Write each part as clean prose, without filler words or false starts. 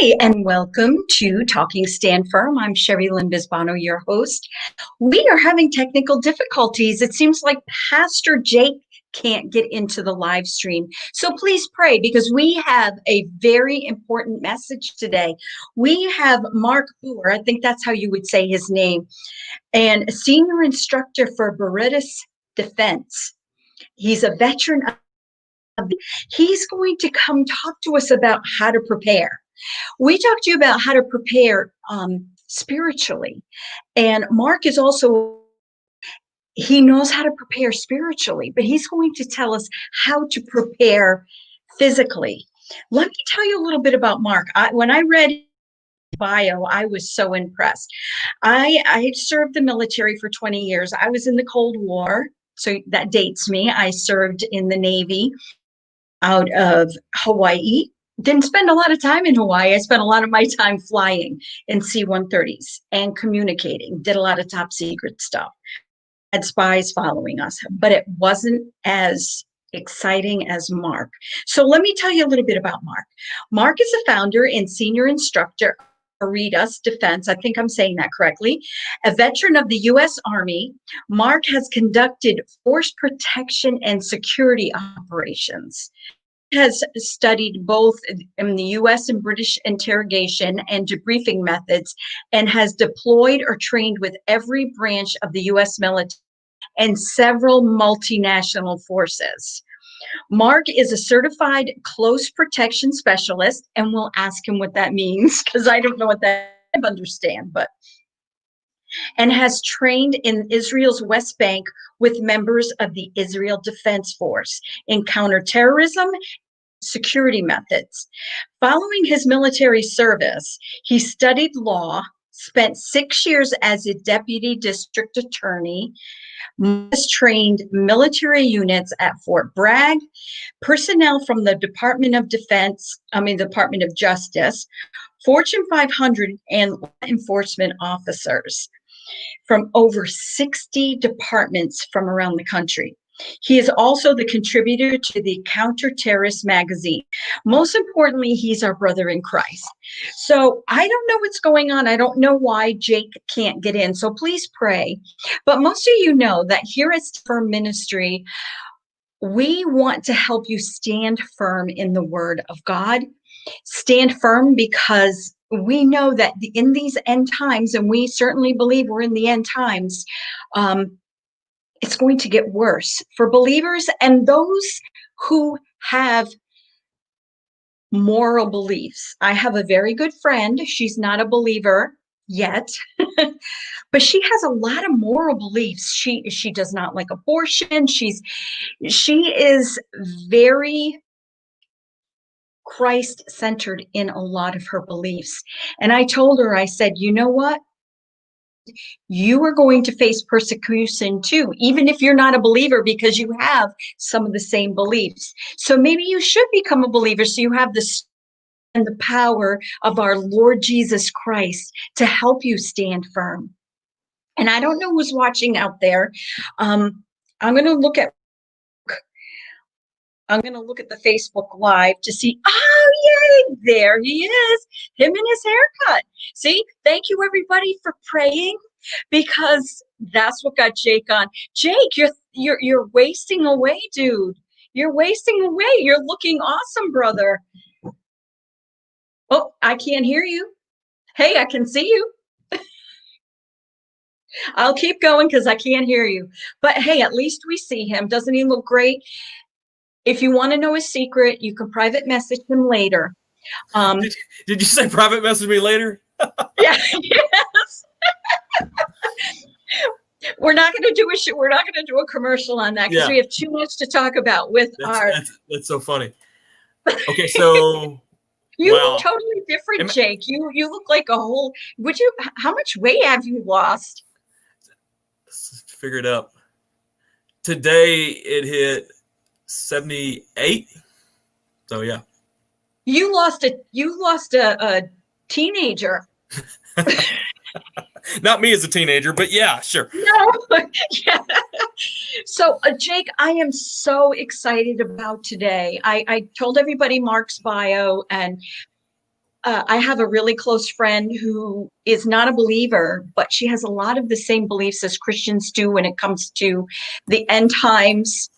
Hi, and welcome to Talking Stand Firm. I'm Cherrilyn, your host. We are having technical difficulties. It seems like Pastor Jake can't get into the live stream. So please pray because we have a very important message today. We have Mark Booher, I think that's how you would say his name, and a senior instructor for Barritus Defense. He's a veteran. He's going to come talk to us about how to prepare. We talked to you about how to prepare spiritually. And Mark is also, he knows how to prepare spiritually, but he's going to tell us how to prepare physically. Let me tell you a little bit about Mark. When I read his bio, I was so impressed. I served the military for 20 years. I was in the Cold War, so that dates me. I served in the Navy out of Hawaii. Didn't spend a lot of time in Hawaii. I spent a lot of my time flying in C-130s and communicating, did a lot of top secret stuff, had spies following us, but it wasn't as exciting as Mark. So let me tell you a little bit about Mark. Mark is a founder and senior instructor of Barritus Defense. I think I'm saying that correctly. A veteran of the U.S. Army, Mark has conducted force protection and security operations. Has studied both in the U.S. and British interrogation and debriefing methods, and has deployed or trained with every branch of the U.S. military and several multinational forces. Mark is a certified close protection specialist, and we'll ask him what that means because I don't know what that I understand, but and has trained in Israel's West Bank with members of the Israel Defense Force in counterterrorism security methods. Following his military service, he studied law, spent 6 years as a deputy district attorney, has trained military units at Fort Bragg, personnel from the Department of Justice, Fortune 500 and law enforcement officers from over 60 departments from around the country. He is also the contributor to the Counter-Terrorist magazine. Most importantly, he's our brother in Christ. So I don't know what's going on. I don't know why Jake can't get in. So please pray. But most of you know that here at Firm Ministry, we want to help you stand firm in the Word of God. Stand firm because we know that in these end times, and we certainly believe we're in the end times, it's going to get worse for believers and those who have moral beliefs. I have a very good friend. She's not a believer yet, but she has a lot of moral beliefs. She does not like abortion. She is very Christ-centered in a lot of her beliefs. And I told her, I said, you know what? You are going to face persecution too, even if you're not a believer, because you have some of the same beliefs. So maybe you should become a believer so you have the and the power of our Lord Jesus Christ to help you stand firm. And I don't know who's watching out there. I'm going to look at the Facebook Live to see, oh, yay, there he is, him and his haircut. See, thank you, everybody, for praying, because that's what got Jake on. Jake, you're wasting away, dude. You're wasting away. You're looking awesome, brother. Oh, I can't hear you. Hey, I can see you. I'll keep going because I can't hear you. But hey, at least we see him. Doesn't he look great? If you want to know his secret, you can private message him later. Did you say private message me later? Yeah, yes. We're not going to do a commercial on that because we have too much to talk about with that's so funny. Okay, so you look totally different, Jake. You look like a whole. How much weight have you lost? Let's figure it out. Today it hit 78. So yeah. You lost a teenager. Not me as a teenager, but yeah, sure. No. Yeah. So Jake, I am so excited about today. I told everybody Mark's bio, and I have a really close friend who is not a believer, but she has a lot of the same beliefs as Christians do when it comes to the end times.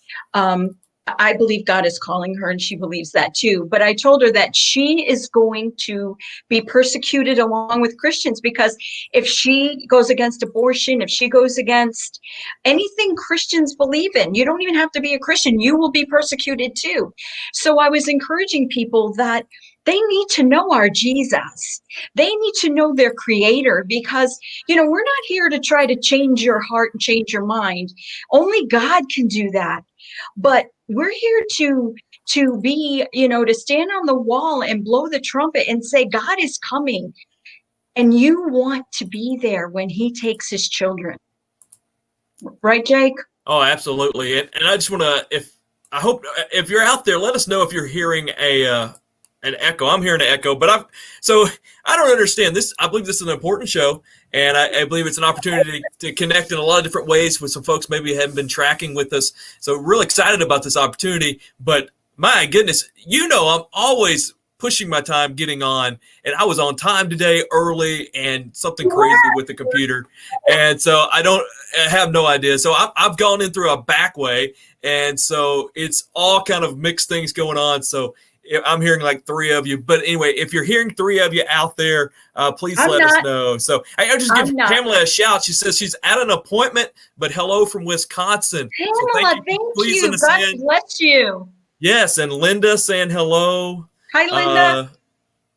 I believe God is calling her, and she believes that too. But I told her that she is going to be persecuted along with Christians, because if she goes against abortion, if she goes against anything Christians believe in, you don't even have to be a Christian, you will be persecuted too. So I was encouraging people that they need to know our Jesus. They need to know their creator, because, we're not here to try to change your heart and change your mind. Only God can do that. But we're here to be, to stand on the wall and blow the trumpet and say, God is coming. And you want to be there when he takes his children. Right, Jake? Oh, absolutely. And I just want to, I hope if you're out there, let us know if you're hearing an echo. I'm hearing an echo, but I don't understand this. I believe this is an important show, and I believe it's an opportunity to connect in a lot of different ways with some folks maybe haven't been tracking with us. So real excited about this opportunity, but my goodness, I'm always pushing my time getting on, and I was on time today early, and something crazy with the computer, and so I have no idea. So I've gone in through a back way, and so it's all kind of mixed things going on. So I'm hearing like three of you, but anyway, if you're hearing three of you out there, please let us know. So I'll just give Pamela a shout. She says she's at an appointment, but hello from Wisconsin. Pamela, so thank you. God bless you. Yes, and Linda saying hello. Hi, Linda.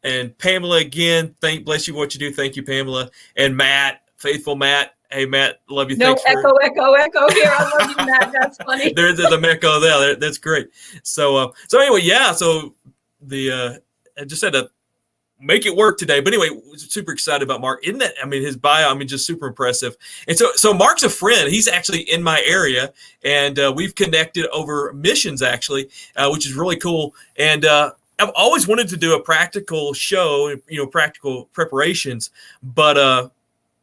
And Pamela again, bless you what you do. Thank you, Pamela. And Matt, faithful Matt. Hey, Matt, love you. No, echo here. I love you, Matt. That's funny. There's the echo there. That's great. So anyway, yeah. So I just had to make it work today. But anyway, super excited about Mark. Isn't that? I mean, his bio. I mean, just super impressive. And so Mark's a friend. He's actually in my area, and we've connected over missions actually, which is really cool. And I've always wanted to do a practical show, practical preparations, but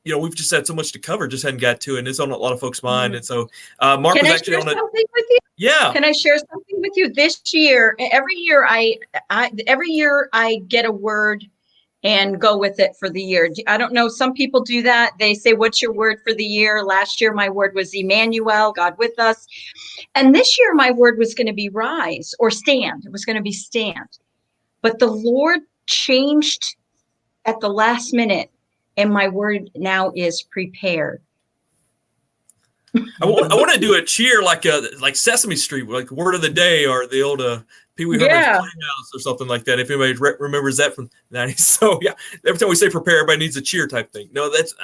we've just had so much to cover, just hadn't got to it, and it's on a lot of folks' mind. And so Mark was actually on it. Something with you? Yeah. Can I share something with you? This year, every year I get a word and go with it for the year. I don't know. Some people do that. They say, "What's your word for the year?" Last year, my word was Emmanuel, God with us. And this year, my word was going to be rise or stand. It was going to be stand. But the Lord changed at the last minute, and my word now is prepared. I want to do a cheer like Sesame Street, like word of the day, or the old Pee Wee Herman's Playhouse or something like that. If anybody remembers that from the 90s. So yeah, every time we say prepare, everybody needs a cheer type thing. No, that's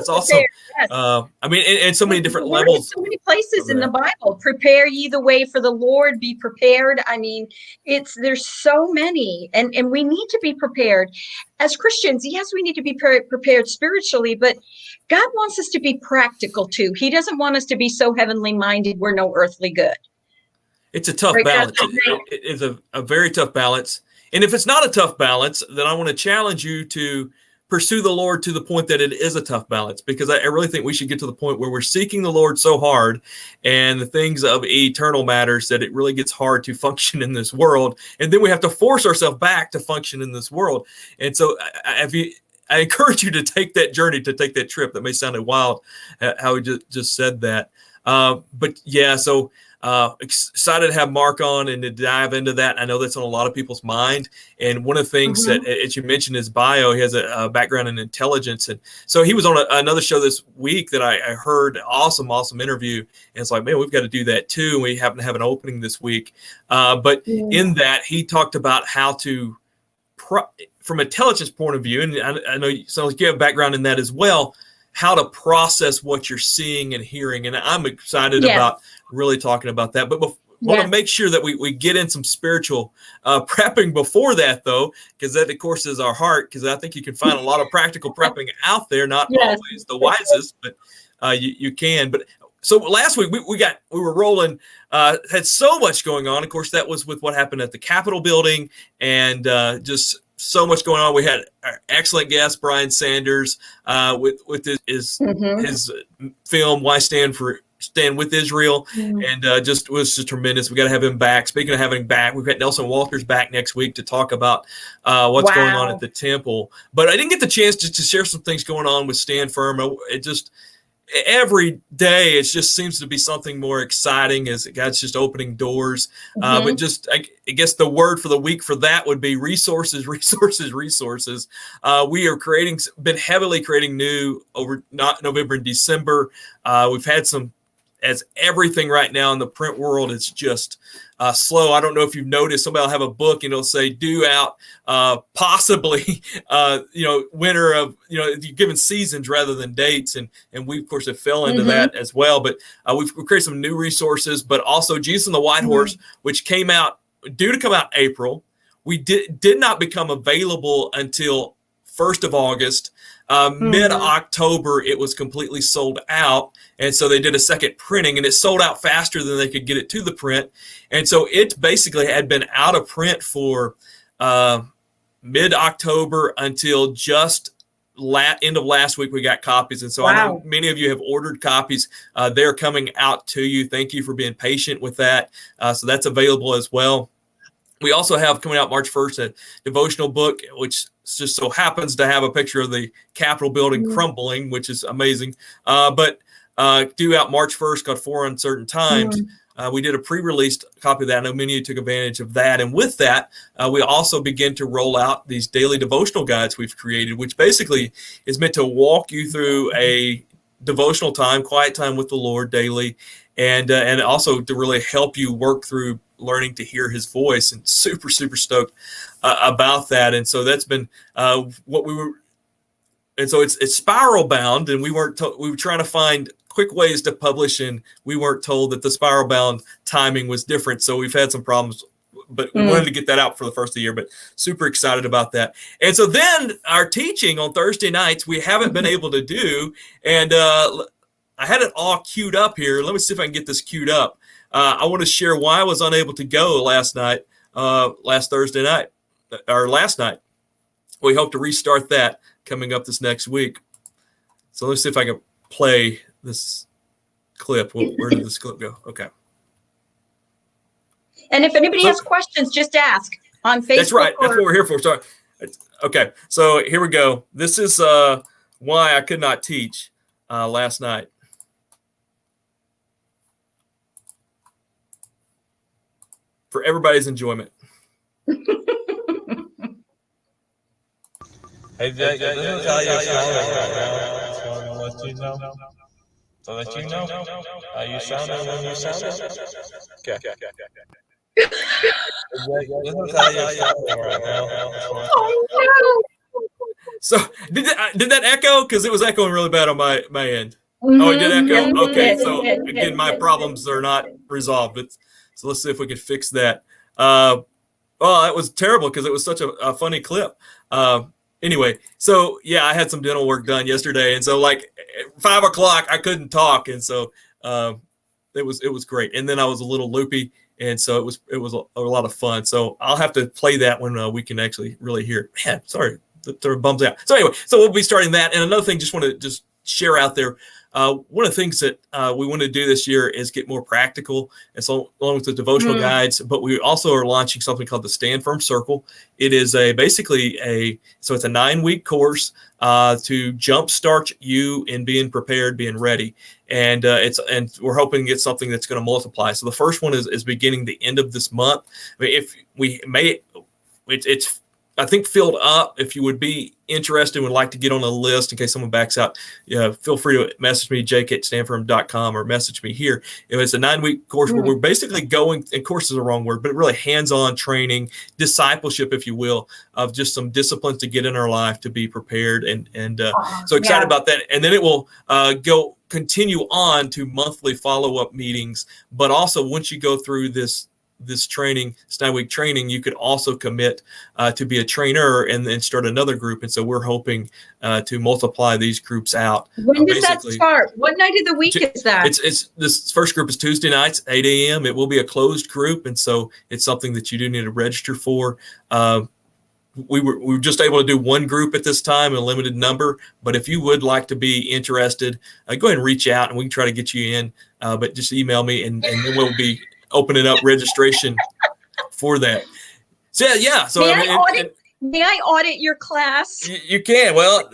awesome. Yes. I mean, and so many different levels. So many places in the Bible. Prepare ye the way for the Lord. Be prepared. I mean, there's so many, and we need to be prepared as Christians. Yes, we need to be prepared spiritually, but God wants us to be practical too. He doesn't want us to be so heavenly minded we're no earthly good. It's a tough balance. It is a very tough balance. And if it's not a tough balance, then I want to challenge you to pursue the Lord to the point that it is a tough balance, because I really think we should get to the point where we're seeking the Lord so hard and the things of eternal matters that it really gets hard to function in this world. And then we have to force ourselves back to function in this world. And so I encourage you to take that journey, to take that trip. That may sound wild how we just said that. But yeah, so excited to have Mark on and to dive into that. I know that's on a lot of people's mind. And one of the things that, as you mentioned, his bio, he has a background in intelligence. And so he was on another show this week that I heard, awesome interview. And it's like, man, we've got to do that too. And we happen to have an opening this week. But in that, he talked about how to, from an intelligence point of view, and I know you have a background in that as well, how to process what you're seeing and hearing. And I'm excited about really talking about that. But want to make sure that we get in some spiritual prepping before that, though, because that, of course, is our heart, because I think you can find a lot of practical prepping out there, not always the wisest, but you can. But so last week we were rolling, had so much going on. Of course, that was with what happened at the Capitol building, and just so much going on. We had our excellent guest, Brian Sanders, with his film, Why Stand for Stand with Israel, and just was just tremendous. We got to have him back. Speaking of having him back, we've got Nelson Walters back next week to talk about what's going on at the temple. But I didn't get the chance just to share some things going on with Stand Firm. It just every day it just seems to be something more exciting as God's just opening doors. But just I guess the word for the week for that would be resources. We are been heavily creating new over November and December. We've had some, as everything right now in the print world, it's just slow. I don't know if you've noticed, somebody will have a book and it'll say due out possibly winter of given seasons rather than dates, and we of course have fell into that as well. But we've created some new resources, but also Jesus and the White Horse, which came out due to come out April. We did not become available until 1st of August. Mid-October, it was completely sold out. And so they did a second printing, and it sold out faster than they could get it to the print. And so it basically had been out of print for mid-October until just end of last week. We got copies. And so I know many of you have ordered copies. They're coming out to you. Thank you for being patient with that. So that's available as well. We also have coming out March 1st a devotional book, which just so happens to have a picture of the Capitol building crumbling, which is amazing. But due out March 1st, called 4 Uncertain Times. We did a pre-released copy of that. I know many of you took advantage of that. And with that, we also begin to roll out these daily devotional guides we've created, which basically is meant to walk you through a devotional time, quiet time with the Lord daily, and also to really help you work through learning to hear his voice, and super stoked about that. And so that's been what we were, and so it's spiral bound, and we were trying to find quick ways to publish, and we weren't told that the spiral bound timing was different. So we've had some problems, but we wanted to get that out for the first of the year, but super excited about that. And so then our teaching on Thursday nights, we haven't been able to do, and I had it all queued up here. Let me see if I can get this queued up. I want to share why I was unable to go last night, last Thursday night, or last night. We hope to restart that coming up this next week. So let's see if I can play this clip. Where did this clip go? Okay. And if anybody has questions, just ask on Facebook. That's right. That's what we're here for. Sorry. Okay. So here we go. This is why I could not teach last night. For everybody's enjoyment. Hey, Jack, this is how you sound right now. To let you know how you sounded when you sounded. Okay. This is how you sound right now. So did that echo? Because it was echoing really bad on my end. Oh, it did echo? Okay, so again, my problems are not resolved. So let's see if we can fix that. That was terrible because it was such a funny clip. Anyway, so yeah, I had some dental work done yesterday, and so like at 5 o'clock I couldn't talk, and so it was great. And then I was a little loopy, and so it was a lot of fun. So I'll have to play that when we can actually really hear it. Man, sorry, that bums out. So anyway, so we'll be starting that. And another thing, just want to share out there. One of the things that we want to do this year is get more practical, and so along with the devotional guides, but we also are launching something called the Stand Firm Circle. It is it's a 9-week course to jumpstart you in being prepared, being ready, and we're hoping to get something that's going to multiply. So the first one is beginning the end of this month. I mean, if we may, it's I think filled up. If you would be interested and would like to get on a list in case someone backs out, feel free to message me, jake@standfirm.com, or message me here. If it's a 9-week course where we're basically going, and course is the wrong word, but really hands-on training, discipleship, if you will, of just some disciplines to get in our life to be prepared. And so excited about that. And then it will continue on to monthly follow-up meetings. But also once you go through this training, this 9-week training, you could also commit to be a trainer and then start another group. And so we're hoping to multiply these groups out. When does that start? What night of the week is that? It's this first group is Tuesday nights, 8 a.m. It will be a closed group. And so it's something that you do need to register for. we were just able to do one group at this time, a limited number. But if you would like to be interested, go ahead and reach out, and we can try to get you in. But just email me, and then we'll be opening up registration for that. So yeah. So may I audit your class? You can. Well,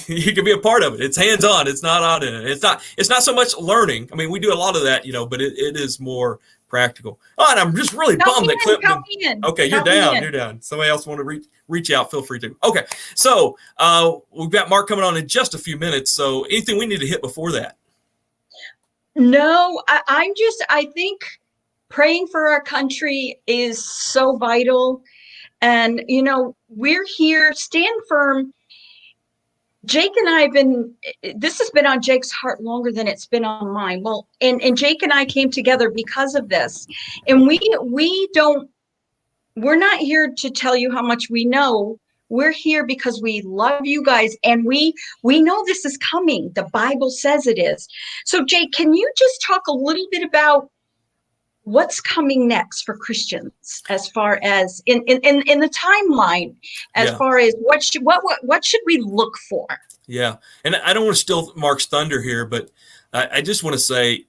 you can be a part of it. It's hands-on. It's not auditing. It's not so much learning. I mean, we do a lot of that, but it is more practical. Oh, and I'm just really bummed that Clip. Okay, you're down. You're down. Somebody else want to reach out? Feel free to. Okay, so we've got Mark coming on in just a few minutes. So anything we need to hit before that? No, I think praying for our country is so vital. And, we're here, stand firm. Jake and I this has been on Jake's heart longer than it's been on mine. Well, and Jake and I came together because of this. And we're not here to tell you how much we know. We're here because we love you guys, and we know this is coming. The Bible says it is. So Jake, can you just talk a little bit about what's coming next for Christians, as far as in the timeline, as far as what should we look for? Yeah. And I don't want to steal Mark's thunder here, but I just want to say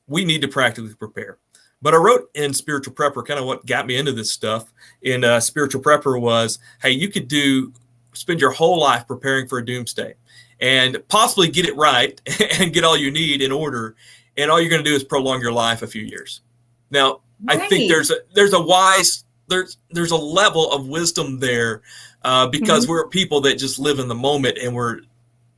we need to practically prepare. But I wrote in Spiritual Prepper, kind of what got me into this stuff in Spiritual Prepper was, hey, you could spend your whole life preparing for a doomsday and possibly get it right and get all you need in order. And all you're going to do is prolong your life a few years. Now, right. I think there's a level of wisdom there because we're people that just live in the moment and we're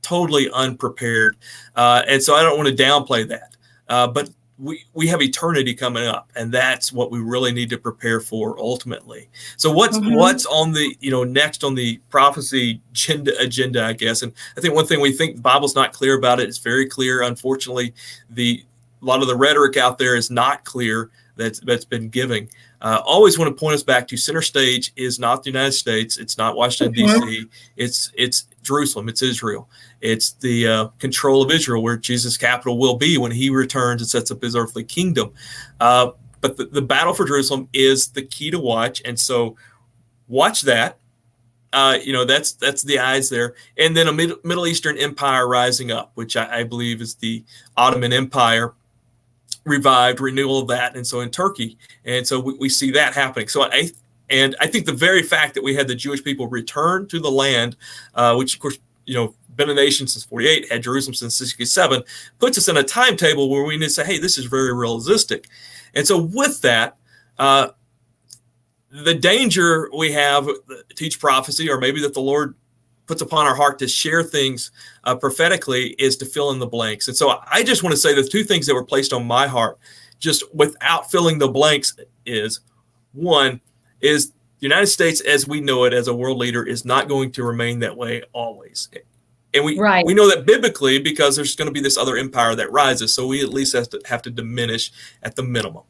totally unprepared. And so I don't want to downplay that. But we have eternity coming up, and that's what we really need to prepare for ultimately. So what's on the, next on the prophecy agenda, I guess. And I think one thing we think the Bible's not clear about it. It's very clear. Unfortunately, a lot of the rhetoric out there is not clear that's been giving. Always want to point us back to center stage is not the United States. It's not Washington, D.C. It's Jerusalem. It's Israel. It's the control of Israel, where Jesus' capital will be when he returns and sets up his earthly kingdom. But the battle for Jerusalem is the key to watch. And so watch that. That's the eyes there. And then a Middle Eastern empire rising up, which I believe is the Ottoman Empire, revived, renewal of that. And so in Turkey. And so we see that happening. So I think the very fact that we had the Jewish people return to the land, which of course, been a nation since 48, had Jerusalem since 67, puts us in a timetable where we need to say, hey, this is very realistic. And so with that, the danger we have to teach prophecy, or maybe that the Lord puts upon our heart to share things prophetically, is to fill in the blanks. And so I just want to say the two things that were placed on my heart, just without filling the blanks, is one is the United States as we know it as a world leader is not going to remain that way always. And we know that biblically, because there's going to be this other empire that rises. So we at least have to diminish at the minimum.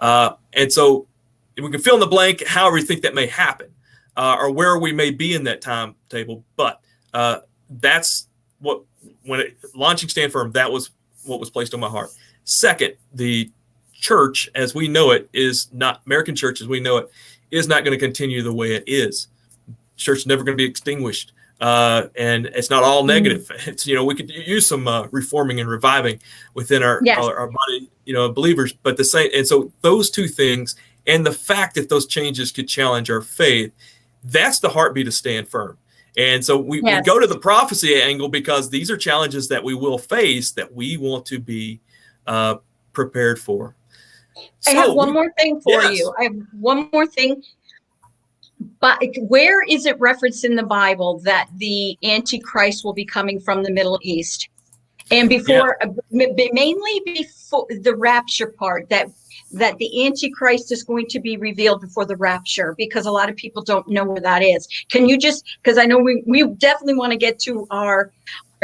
And so we can fill in the blank however we think that may happen, or where we may be in that timetable. But that's what, launching Stand Firm, that was what was placed on my heart. Second, the church as we know it American church as we know it is not going to continue the way it is. Church is never going to be extinguished. And it's not all negative. It's, we could use some reforming and reviving within our body, believers, but the same. And so those two things, and the fact that those changes could challenge our faith, that's the heartbeat of Stand Firm. And so we go to the prophecy angle because these are challenges that we will face that we want to be prepared for. I have one more thing for you. I have one more thing. But where is it referenced in the Bible that the Antichrist will be coming from the Middle East? And mainly before the rapture part, that the Antichrist is going to be revealed before the rapture, because a lot of people don't know where that is. Can you just, because I know we definitely want to get to our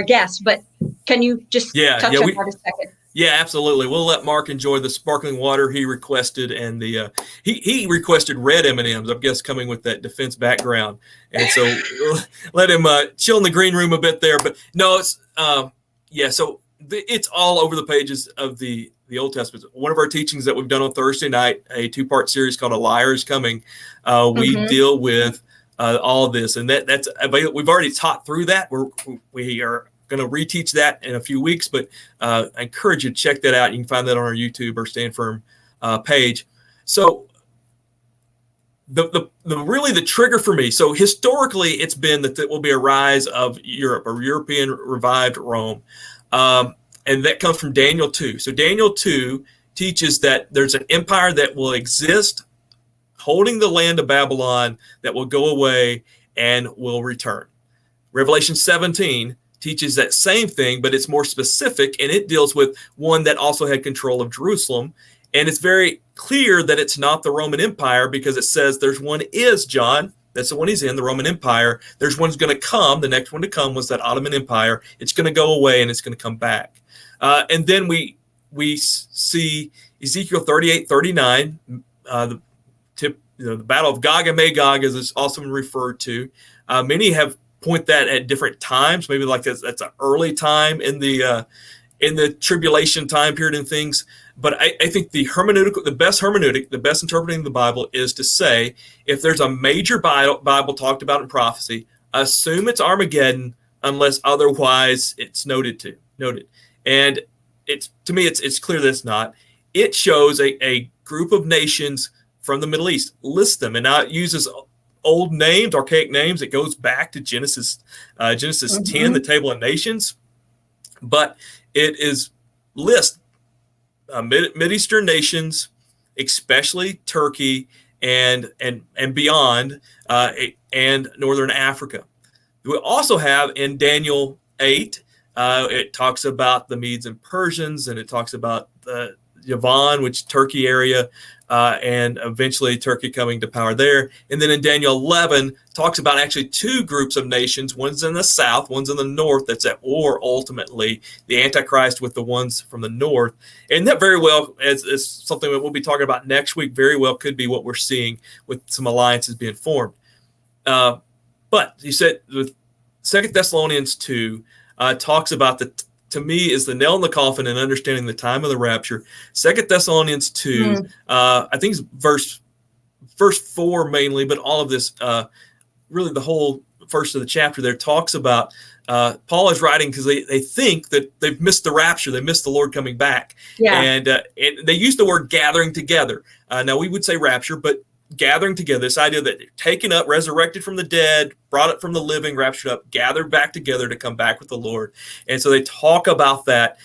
guests, but can you just touch on that a second? Yeah, absolutely. We'll let Mark enjoy the sparkling water he requested, and he requested red M&Ms. I guess coming with that defense background, and so we'll let him chill in the green room a bit there. But no, it's So it's all over the pages of the Old Testament. One of our teachings that we've done on Thursday night, a 2-part series called "A Liar Is Coming," we deal with all of this. And that's we've already taught through that. We are going to reteach that in a few weeks, but I encourage you to check that out. You can find that on our YouTube or Stand Firm page. So the trigger for me. So historically, it's been that there will be a rise of Europe, or European revived Rome, and that comes from Daniel 2. So Daniel 2 teaches that there's an empire that will exist, holding the land of Babylon, that will go away and will return. Revelation 17 teaches that same thing, but it's more specific, and it deals with one that also had control of Jerusalem. And it's very clear that it's not the Roman Empire, because it says there's one is John. That's the one he's in, the Roman Empire. There's one's going to come. The next one to come was that Ottoman Empire. It's going to go away and it's going to come back. And then we see Ezekiel 38:39, the Battle of Gog and Magog, as it's also referred to. Many have point that at different times, maybe like that's an early time in the tribulation time period and things. But I think the best hermeneutic, the best interpreting of the Bible is to say, if there's a major Bible talked about in prophecy, assume it's Armageddon unless otherwise it's noted. And to me, it's clear that it's not. It shows a group of nations from the Middle East. List them, and now it uses old names, archaic names. It goes back to Genesis 10, the Table of Nations. But it is list Mideastern nations, especially Turkey and beyond, and Northern Africa. We also have in Daniel 8, it talks about the Medes and Persians, and it talks about the Yavon, which Turkey area, and eventually Turkey coming to power there. And then in Daniel 11, talks about actually two groups of nations. One's in the south, one's in the north, that's at war ultimately, the Antichrist with the ones from the north. And that very well, as something that we'll be talking about next week, very well could be what we're seeing with some alliances being formed. But you said with 2 Thessalonians 2 talks about to me, is the nail in the coffin in understanding the time of the rapture. 2 Thessalonians 2, I think it's verse 4 mainly, but all of this, really the whole first of the chapter there talks about, Paul is writing because they think that they've missed the rapture, they missed the Lord coming back. Yeah. And they use the word gathering together. Now we would say rapture, but gathering together, this idea that they're taken up, resurrected from the dead, brought up from the living, raptured up, gathered back together to come back with the Lord. And so they talk about that.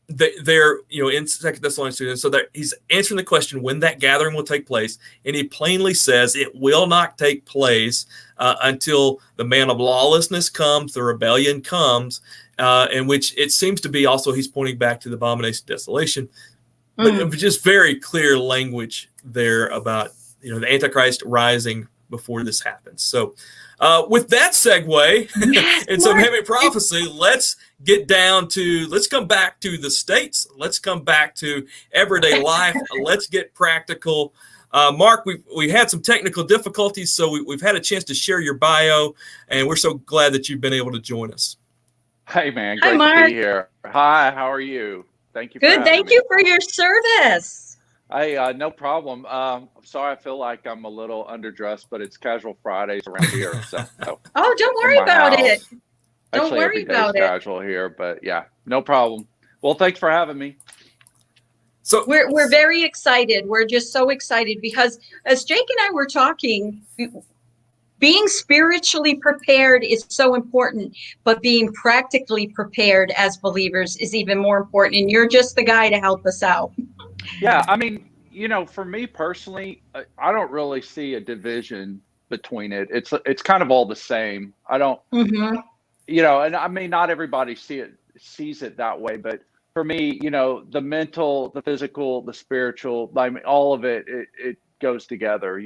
They're in 2 Thessalonians 2. And so he's answering the question when that gathering will take place. And he plainly says it will not take place until the man of lawlessness comes, the rebellion comes, in which it seems to be also he's pointing back to the abomination of desolation. But just very clear language there about the Antichrist rising before this happens. So with that segue and some heavy prophecy, let's come back to the States. Let's come back to everyday life. Let's get practical. Mark, we had some technical difficulties, so we've had a chance to share your bio, and we're so glad that you've been able to join us. Hey, man. Great to be here. Hi, how are you? Thank you. Good. Thank you for your service. No problem. I'm sorry. I feel like I'm a little underdressed, but it's casual Fridays around here. So oh, don't worry about it. Don't Actually, worry about it. Casual here, but yeah, no problem. Well, thanks for having me. So we're very excited. We're just so excited because as Jake and I were talking, being spiritually prepared is so important, but being practically prepared as believers is even more important. And you're just the guy to help us out. Yeah, I mean, for me personally, I don't really see a division between it. It's kind of all the same. I don't, and I mean, not everybody sees it that way, but for me, the mental, the physical, the spiritual, I mean, all of it goes together.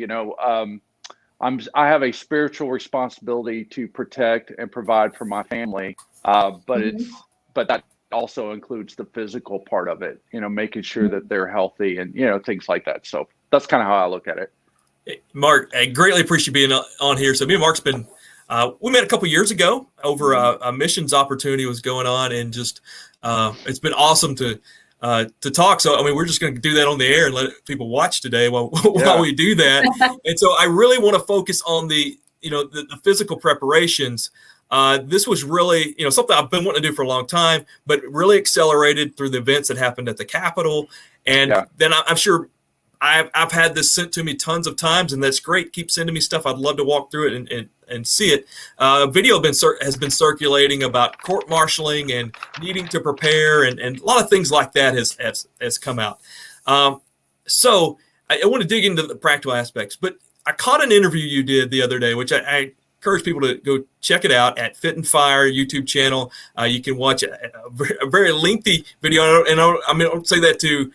I have a spiritual responsibility to protect and provide for my family, but that also includes the physical part of it, making sure that they're healthy and, things like that. So that's kind of how I look at it. Hey, Mark, I greatly appreciate you being on here. So me and Mark's been, we met a couple years ago over a missions opportunity was going on, and just, it's been awesome to to talk. So, I mean, we're just going to do that on the air and let people watch today while we do that. And so I really want to focus on the physical preparations. This was really, something I've been wanting to do for a long time, but really accelerated through the events that happened at the Capitol. And then I'm sure I've had this sent to me tons of times, and that's great. Keep sending me stuff. I'd love to walk through it and see it. A video has been circulating about court-martialing and needing to prepare, and a lot of things like that has come out. So I want to dig into the practical aspects, but I caught an interview you did the other day, which I encourage people to go check it out at Fit and Fire YouTube channel. You can watch a very lengthy video, and I don't say that to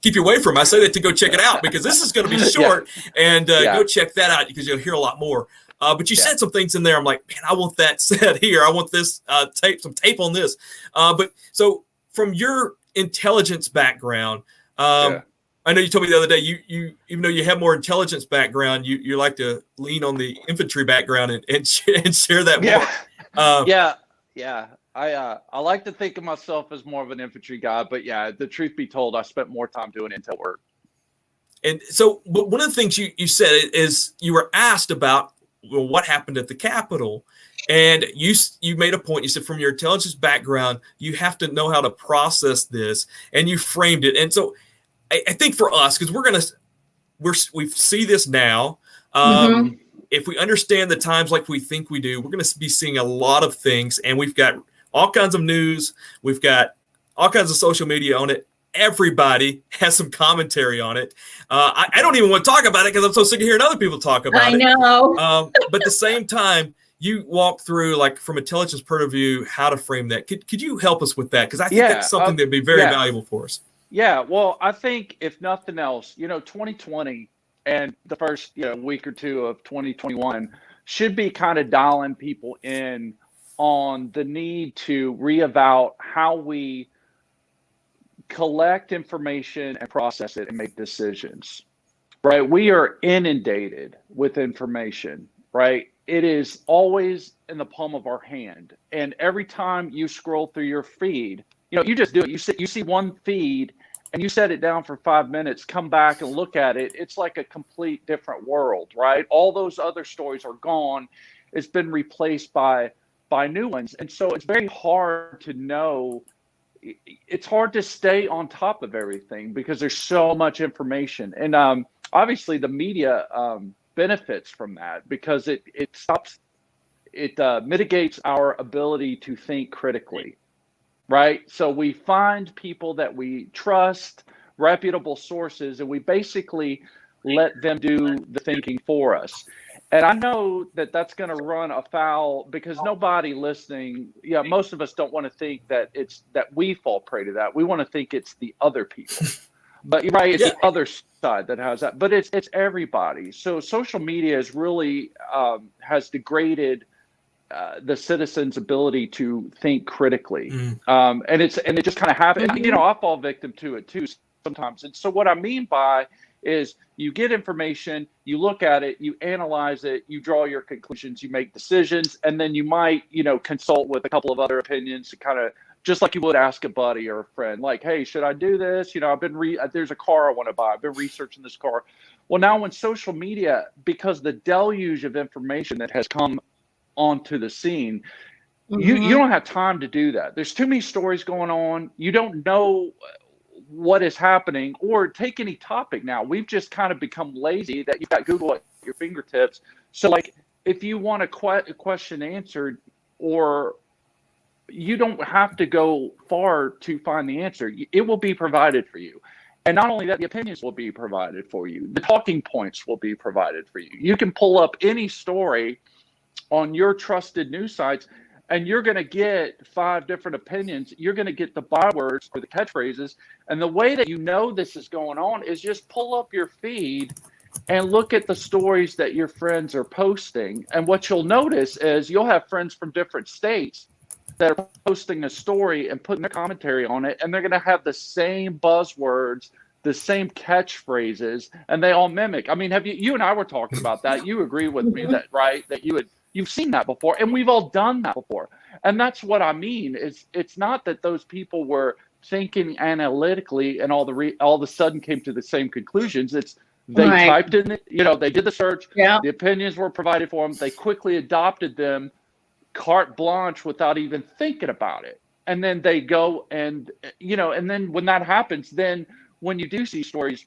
keep you away from it. I say that to go check it out, because this is going to be short, and go check that out, because you'll hear a lot more. But you said some things in there. I'm like, man, I want that said here. I want this some tape on this. But so from your intelligence background, I know you told me the other day, you even though you have more intelligence background, you like to lean on the infantry background and share that more. I like to think of myself as more of an infantry guy, but the truth be told, I spent more time doing intel work. And so, but one of the things you said is you were asked about what happened at the Capitol, and you made a point. You said from your intelligence background, you have to know how to process this, and you framed it. And so I think for us, because we see this now. If we understand the times like we think we do, we're going to be seeing a lot of things, and we've got all kinds of news. We've got all kinds of social media on it. Everybody has some commentary on it. I don't even want to talk about it because I'm so sick of hearing other people talk about it. I know. But at the same time, you walk through, like, from intelligence point of view, how to frame that. Could you help us with that? Because I think that's something that'd be very valuable for us. Yeah, well, I think if nothing else, 2020 and the first week or two of 2021 should be kind of dialing people in on the need to reevaluate how we collect information and process it and make decisions, right? We are inundated with information, right? It is always in the palm of our hand. And every time you scroll through your feed, you just do it. You see one feed and you set it down for 5 minutes, come back and look at it. It's like a complete different world, right? All those other stories are gone. It's been replaced by new ones. And so it's very hard to know. It's hard to stay on top of everything because there's so much information. And obviously the media benefits from that because it mitigates our ability to think critically. Right. So we find people that we trust, reputable sources, and we basically let them do the thinking for us. And I know that that's going to run afoul because nobody listening, most of us don't want to think that that we fall prey to that. We want to think it's the other people. But you're right, it's the other side that has that. But it's everybody. So social media is really has degraded the citizens' ability to think critically, and it just kind of happens. I fall victim to it too sometimes. And so what I mean by is you get information, you look at it, you analyze it, you draw your conclusions, you make decisions, and then you might consult with a couple of other opinions to kind of just like you would ask a buddy or a friend, like, hey, should I do this? I've been there's a car I want to buy. I've been researching this car. Well, now when social media, because the deluge of information that has come onto the scene, you don't have time to do that. There's too many stories going on. You don't know what is happening, or take any topic now. We've just kind of become lazy that you've got Google at your fingertips. So like if you want a question answered, or you don't have to go far to find the answer. It will be provided for you. And not only that, the opinions will be provided for you. The talking points will be provided for you. You can pull up any story on your trusted news sites, and you're going to get 5 different opinions. You're going to get the bywords or the catchphrases. And the way that this is going on is just pull up your feed and look at the stories that your friends are posting. And what you'll notice is you'll have friends from different states that are posting a story and putting their commentary on it, and they're going to have the same buzzwords, the same catchphrases, and they all mimic. I mean, you and I were talking about that. You agree with me that, right? That you've seen that before, and we've all done that before. And that's what I mean is it's not that those people were thinking analytically and all of a sudden came to the same conclusions. It's they typed in, they did the search. Yeah. The opinions were provided for them. They quickly adopted them, carte blanche, without even thinking about it. And then they go and, and then when that happens, then when you do see stories,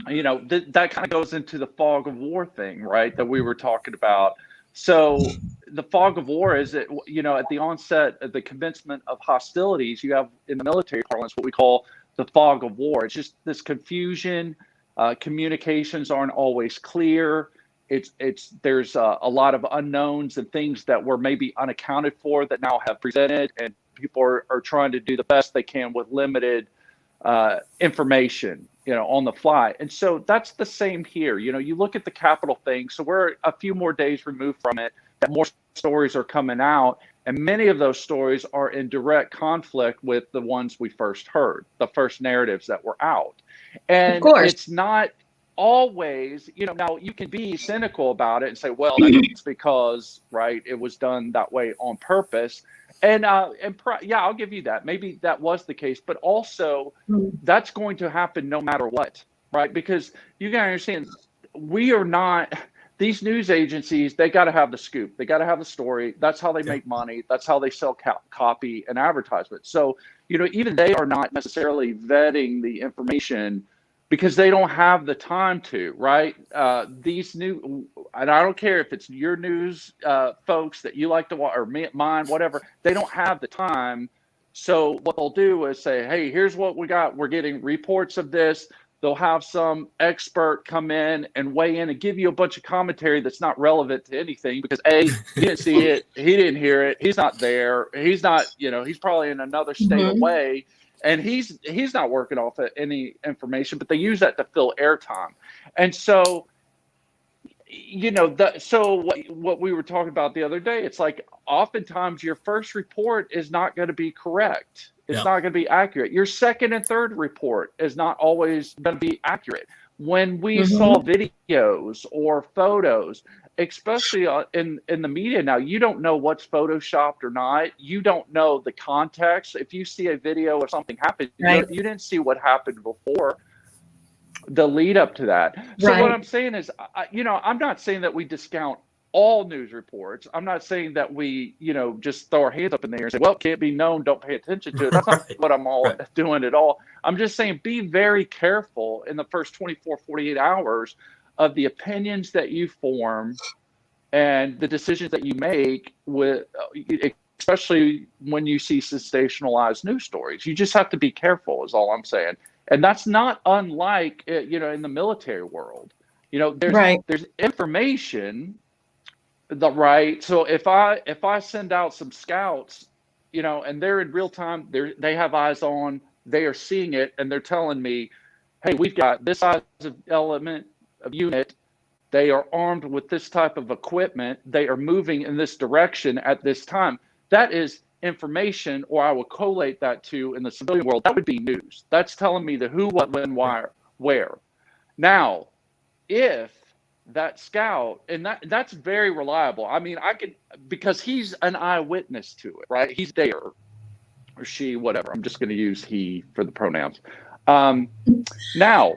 that kind of goes into the fog of war thing, right? That we were talking about. So the fog of war is that, at the onset of the commencement of hostilities, you have in the military parlance what we call the fog of war. It's just this confusion. Communications aren't always clear. There's a lot of unknowns and things that were maybe unaccounted for that now have presented, and people are trying to do the best they can with limited information, on the fly. And so that's the same here. You look at the Capitol thing. So we're a few more days removed from it, that more stories are coming out. And many of those stories are in direct conflict with the ones we first heard, the first narratives that were out. And it's not always, now you can be cynical about it and say, well, that's because, right, it was done that way on purpose. And I'll give you that. Maybe that was the case, but also that's going to happen no matter what, right? Because you got to understand, we are not, these news agencies, they got to have the scoop. They got to have the story. That's how they make money. That's how they sell copy and advertisement. So, even they are not necessarily vetting the information because they don't have the time to, right? These new, and I don't care if it's your news folks that you like to watch, or mine, whatever, they don't have the time. So what they'll do is say, hey, here's what we got. We're getting reports of this. They'll have some expert come in and weigh in and give you a bunch of commentary that's not relevant to anything because A, he didn't see it, he didn't hear it, he's not there, he's not, he's probably in another state away. And he's not working off of any information, but they use that to fill airtime. And so, what we were talking about the other day, it's like oftentimes your first report is not going to be correct. It's not going to be accurate. Your second and third report is not always going to be accurate. When we saw videos or photos, especially in the media now, you don't know what's photoshopped or not. You don't know the context. If you see a video of something happened, you didn't see what happened before, the lead up to that. So what I'm saying is, I'm not saying that we discount all news reports. I'm not saying that we, just throw our hands up in the air and say, well, it can't be known, don't pay attention to it. That's not what I'm doing at all. I'm just saying be very careful in the first 24, 48 hours of the opinions that you form and the decisions that you make with, especially when you see sensationalized news stories. You just have to be careful is all I'm saying. And that's not unlike, in the military world. There's information, so if I send out some scouts, and they're in real time, they have eyes on, they are seeing it, and they're telling me, hey, we've got this size of element of unit, they are armed with this type of equipment, they are moving in this direction at this time. That is information, or I will collate that to, in the civilian world, that would be news. That's telling me the who, what, when, why, where. Now, if that scout, and that's very reliable. I mean, because he's an eyewitness to it, right? He's there, or she, whatever. I'm just going to use he for the pronouns. Now,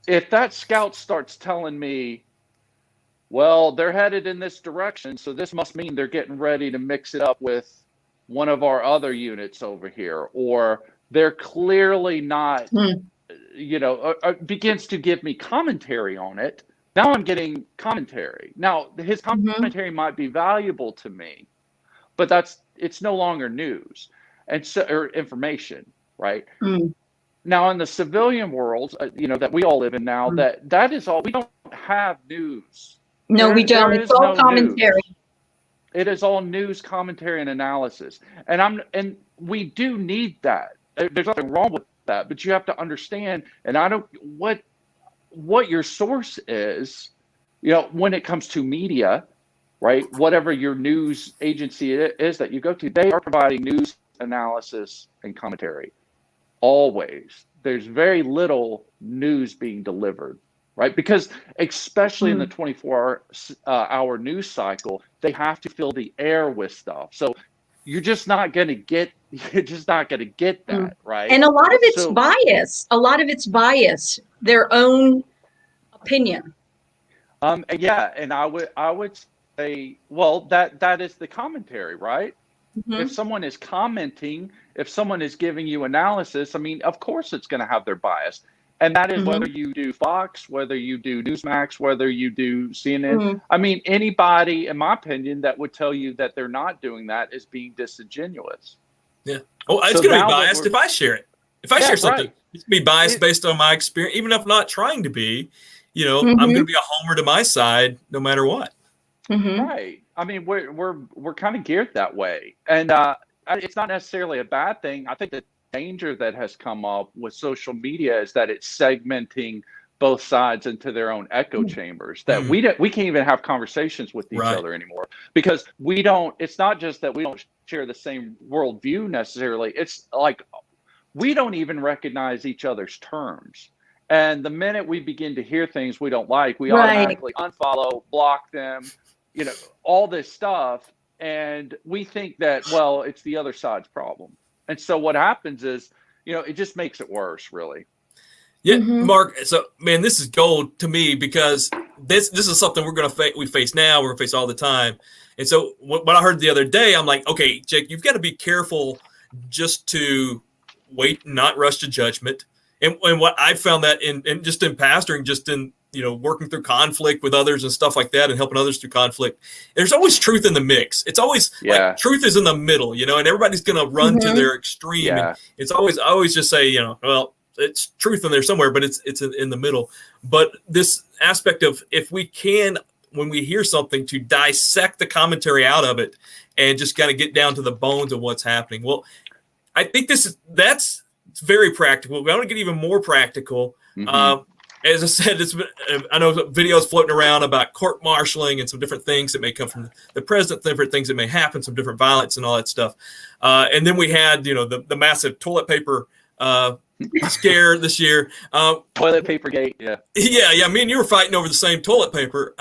if that scout starts telling me, well, they're headed in this direction, so this must mean they're getting ready to mix it up with one of our other units over here, or they're clearly not, begins to give me commentary on it. Now I'm getting commentary. Now his commentary might be valuable to me, but it's no longer news or information, right? Now in the civilian world, that we all live in now, that is all. We don't have news. No, we don't. It's all commentary. It is all news, commentary, and analysis. And we do need that. There's nothing wrong with that, but you have to understand, and what your source is, when it comes to media, right? Whatever your news agency is that you go to, they are providing news, analysis, and commentary. Always. There's very little news being delivered, right? Because especially in the 24-hour news cycle, they have to fill the air with stuff. So you're just not going to get that, right? And a lot of it's bias. A lot of it's bias, their own opinion. Yeah, and I would say, well, that is the commentary, right? If someone is commenting, if someone is giving you analysis, I mean, of course it's going to have their bias. And that is whether you do Fox, whether you do Newsmax, whether you do CNN. I mean, anybody, in my opinion, that would tell you that they're not doing that is being disingenuous. Yeah. Oh, it's going to be biased if I share it. If I share something, it's going to be biased based on my experience, even if I'm not trying to be. I'm going to be a homer to my side no matter what. Right. I mean, we're kind of geared that way, and it's not necessarily a bad thing. I think the danger that has come up with social media is that it's segmenting both sides into their own echo chambers. That we can't even have conversations with each other anymore because we don't. It's not just that we don't share the same worldview necessarily. It's like we don't even recognize each other's terms. And the minute we begin to hear things we don't like, we automatically unfollow, block them, all this stuff. And we think that, well, it's the other side's problem. And so what happens is, it just makes it worse, really. Yeah, Mark. So, man, this is gold to me because this is something we face now. We're going to face all the time. And so what I heard the other day, I'm like, okay, Jake, you've got to be careful just to wait and not rush to judgment. And what I found that in just in pastoring, just in working through conflict with others and stuff like that, and helping others through conflict, there's always truth in the mix. It's always like truth is in the middle, and everybody's going to run to their extreme. Yeah. And it's I always just say, well, it's truth in there somewhere, but it's in the middle. But this aspect of if we can, when we hear something, to dissect the commentary out of it and just kind of get down to the bones of what's happening. Well, I think that's very practical. We want to get even more practical. As I said, I know videos floating around about court-martialing and some different things that may come from the president, different things that may happen, some different violence and all that stuff. And then we had, the massive toilet paper scare this year. Toilet paper gate, yeah. Yeah. Me and you were fighting over the same toilet paper.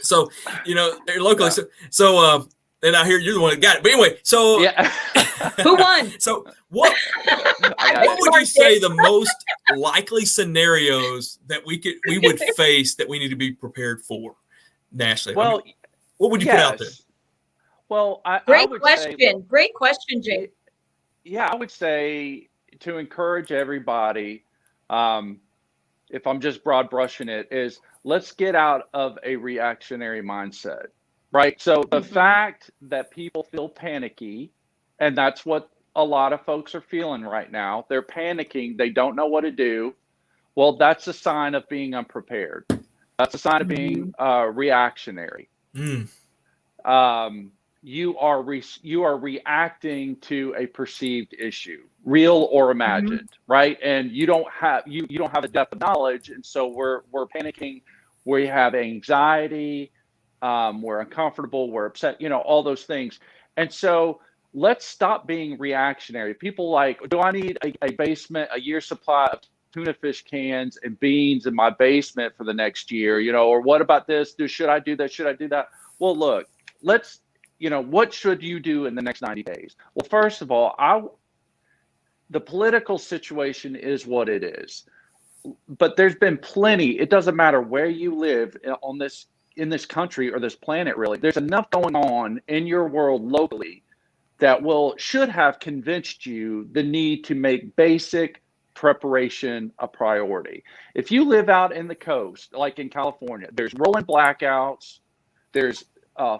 So, locally. Yeah. So, and I hear you're the one that got it. But anyway, so who won? So what would you say the most likely scenarios that we would face that we need to be prepared for nationally? Well, what would you put out there? Well, great question, Jake. Yeah, I would say to encourage everybody, if I'm just broad brushing it, is let's get out of a reactionary mindset. Right. So the fact that people feel panicky, and that's what a lot of folks are feeling right now. They're panicking. They don't know what to do. Well, that's a sign of being unprepared. That's a sign of being reactionary. You are reacting to a perceived issue, real or imagined, right? And you don't have a depth of knowledge, and so we're panicking. We have anxiety. We're uncomfortable, we're upset, all those things. And so let's stop being reactionary. People like, do I need a basement, a year supply of tuna fish cans and beans in my basement for the next year? Or what about this? Should I do that? Should I do that? Well, look, what should you do in the next 90 days? Well, first of all, the political situation is what it is. But there's been plenty, it doesn't matter where you live in this country or this planet, really, there's enough going on in your world locally that should have convinced you the need to make basic preparation a priority. If you live out in the coast, like in California, there's rolling blackouts, there's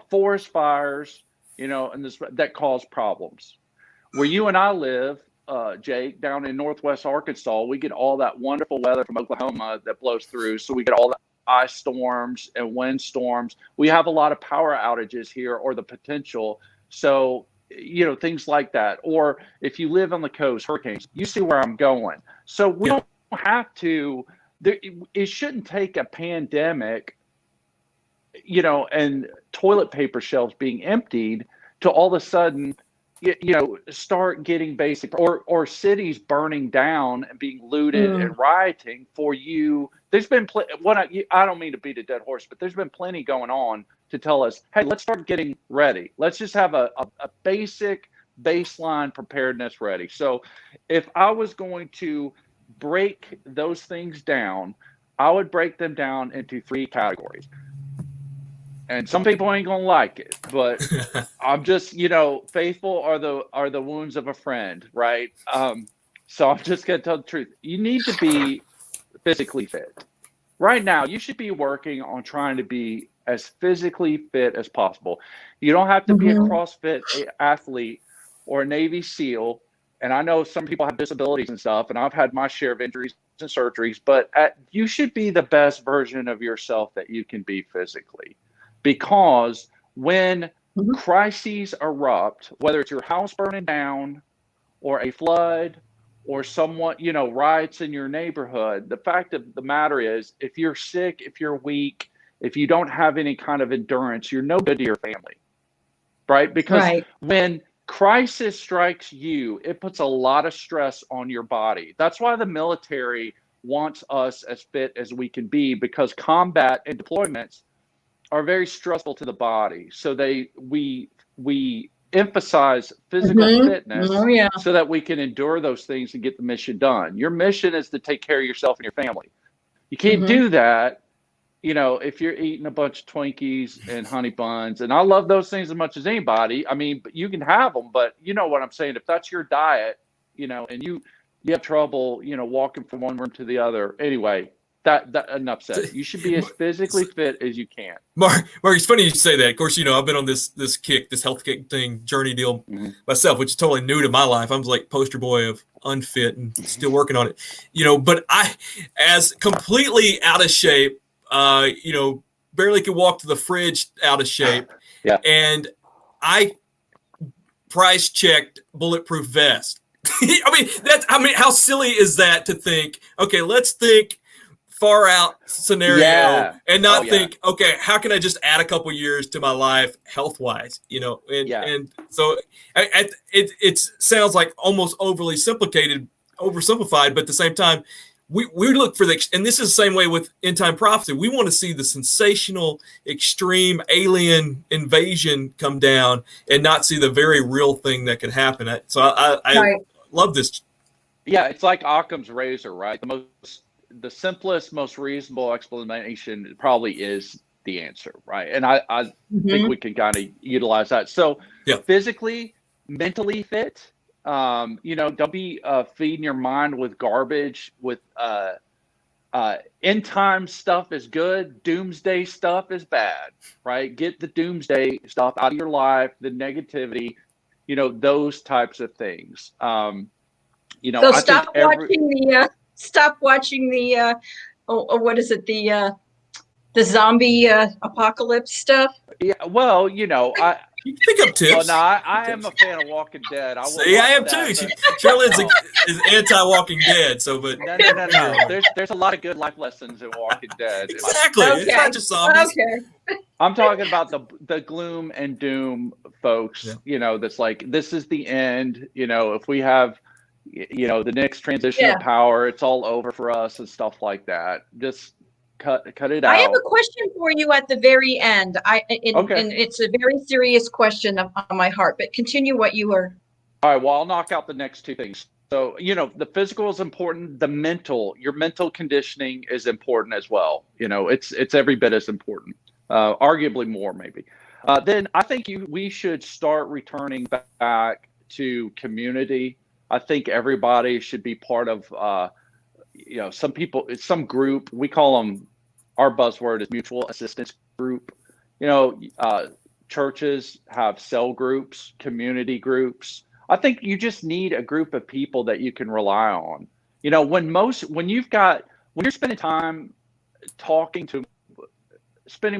forest fires, and that cause problems. Where you and I live, Jake, down in Northwest Arkansas, we get all that wonderful weather from Oklahoma that blows through. So we get all that ice storms and wind storms. We have a lot of power outages here, or the potential. So, things like that. Or if you live on the coast, hurricanes, you see where I'm going. So we don't have to, it shouldn't take a pandemic, and toilet paper shelves being emptied to all of a sudden, start getting basic, or cities burning down and being looted and rioting for you. There's been I don't mean to beat a dead horse, but there's been plenty going on to tell us, hey, let's start getting ready. Let's just have a basic baseline preparedness ready. So if I was going to break those things down, I would break them down into 3 categories. And some people ain't gonna like it, but I'm just, faithful are the wounds of a friend, right? So I'm just gonna tell the truth. You need to be physically fit. Right now, you should be working on trying to be as physically fit as possible. You don't have to be a CrossFit athlete or a Navy SEAL. And I know some people have disabilities and stuff, and I've had my share of injuries and surgeries, but you should be the best version of yourself that you can be physically. Because when crises erupt, whether it's your house burning down or a flood or someone, riots in your neighborhood, the fact of the matter is, if you're sick, if you're weak, if you don't have any kind of endurance, you're no good to your family, right? Because when crisis strikes you, it puts a lot of stress on your body. That's why the military wants us as fit as we can be, because combat and deployments are very stressful to the body. So we emphasize physical fitness so that we can endure those things and get the mission done. Your mission is to take care of yourself and your family. You can't do that, if you're eating a bunch of Twinkies and honey buns. And I love those things as much as anybody. I mean, you can have them, but you know what I'm saying? If that's your diet, and you have trouble, walking from one room to the other. Anyway, that enough said. You should be as physically fit as you can. Mark, it's funny you say that. Of course, I've been on this health kick journey deal myself, which is totally new to my life. I'm like poster boy of unfit and still working on it. But I, as completely out of shape, barely could walk to the fridge out of shape. Yeah. And I price checked bulletproof vest. How silly is that to think, okay, let's think far out scenario and not think, okay, how can I just add a couple years to my life health wise, and so it sounds like almost oversimplified, but at the same time, we look for and this is the same way with end time prophecy. We want to see the sensational, extreme alien invasion come down and not see the very real thing that could happen. So I love this. Yeah, it's like Occam's razor, right? The simplest, most reasonable explanation probably is the answer, right? And I think we can kind of utilize that. So physically, mentally fit, don't be feeding your mind with garbage, with end time stuff is good, doomsday stuff is bad, right? Get the doomsday stuff out of your life, the negativity, those types of things. So stop watching the what is it, the zombie apocalypse stuff? Yeah, well, you pick up tips. Well, no, I am a fan of Walking Dead. I am too. Cherrilyn's is anti-Walking Dead, so but no. There's a lot of good life lessons in Walking Dead. Exactly. Okay. It's not just zombies. Okay. I'm talking about the gloom and doom folks. That's like, this is the end. If we have the next transition of power, it's all over for us and stuff like that. Just cut it out. I have a question for you at the very end. And it's a very serious question on my heart, but continue what you were. All right, well, I'll knock out the next 2 things. So, the physical is important. Your mental conditioning is important as well. It's every bit as important, arguably more maybe. Then I think we should start returning back to community. I think everybody should be part of, some group. We call them, our buzzword is mutual assistance group. Churches have cell groups, community groups. I think you just need a group of people that you can rely on. When you're spending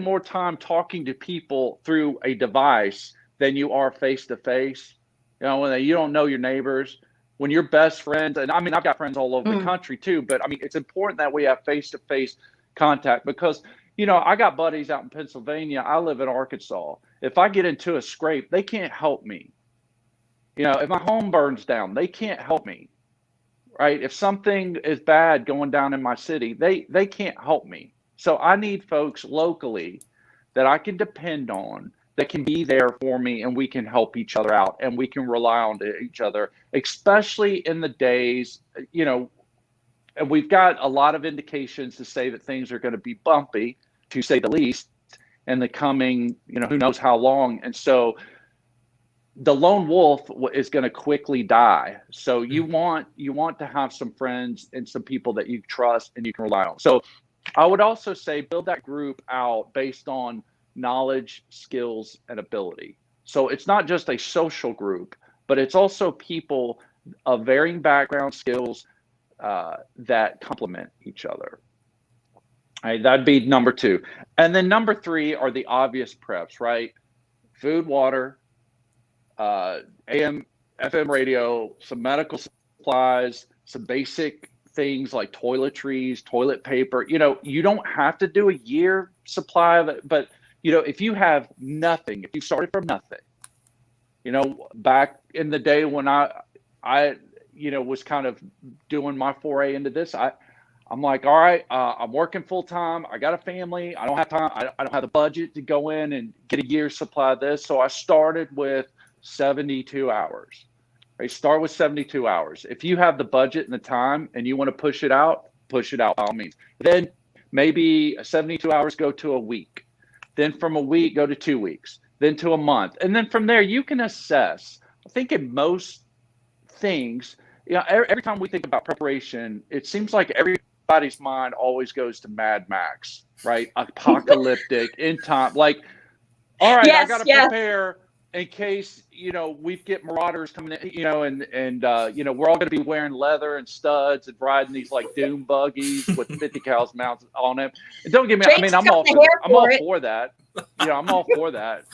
more time talking to people through a device than you are face to face, when you don't know your neighbors, when your best friends, and I've got friends all over the country too, but it's important that we have face-to-face contact, because, I got buddies out in Pennsylvania. I live in Arkansas. If I get into a scrape, they can't help me. If my home burns down, they can't help me, right? If something is bad going down in my city, they can't help me. So I need folks locally that I can depend on, that can be there for me, and we can help each other out and we can rely on each other, especially in the days, and we've got a lot of indications to say that things are going to be bumpy, to say the least, in the coming, who knows how long. And so the lone wolf is going to quickly die. So you want to have some friends and some people that you trust and you can rely on. So I would also say build that group out based on knowledge, skills, and ability. So it's not just a social group, but it's also people of varying background, skills, that complement each other. Right, that'd be number 2. And then number 3 are the obvious preps, right? Food, water, AM, FM radio, some medical supplies, some basic things like toiletries, toilet paper. You don't have to do a year supply of it, but if you have nothing, if you started from nothing, back in the day when I was kind of doing my foray into this, I'm like, all right, I'm working full time. I got a family. I don't have time. I don't have the budget to go in and get a year's supply of this. So I started with 72 hours. Right? Start with 72 hours. If you have the budget and the time and you want to push it out by all means. Then maybe 72 hours go to a week. Then from a week, go to 2 weeks, then to a month. And then from there, you can assess. I think in most things, every time we think about preparation, it seems like everybody's mind always goes to Mad Max, right? Apocalyptic, in time. Like, all right, I got to prepare in case, we get marauders coming in, and we're all going to be wearing leather and studs and riding these like doom buggies with 50 cows mounted on them. And don't get me, I'm all for that. I'm all for that.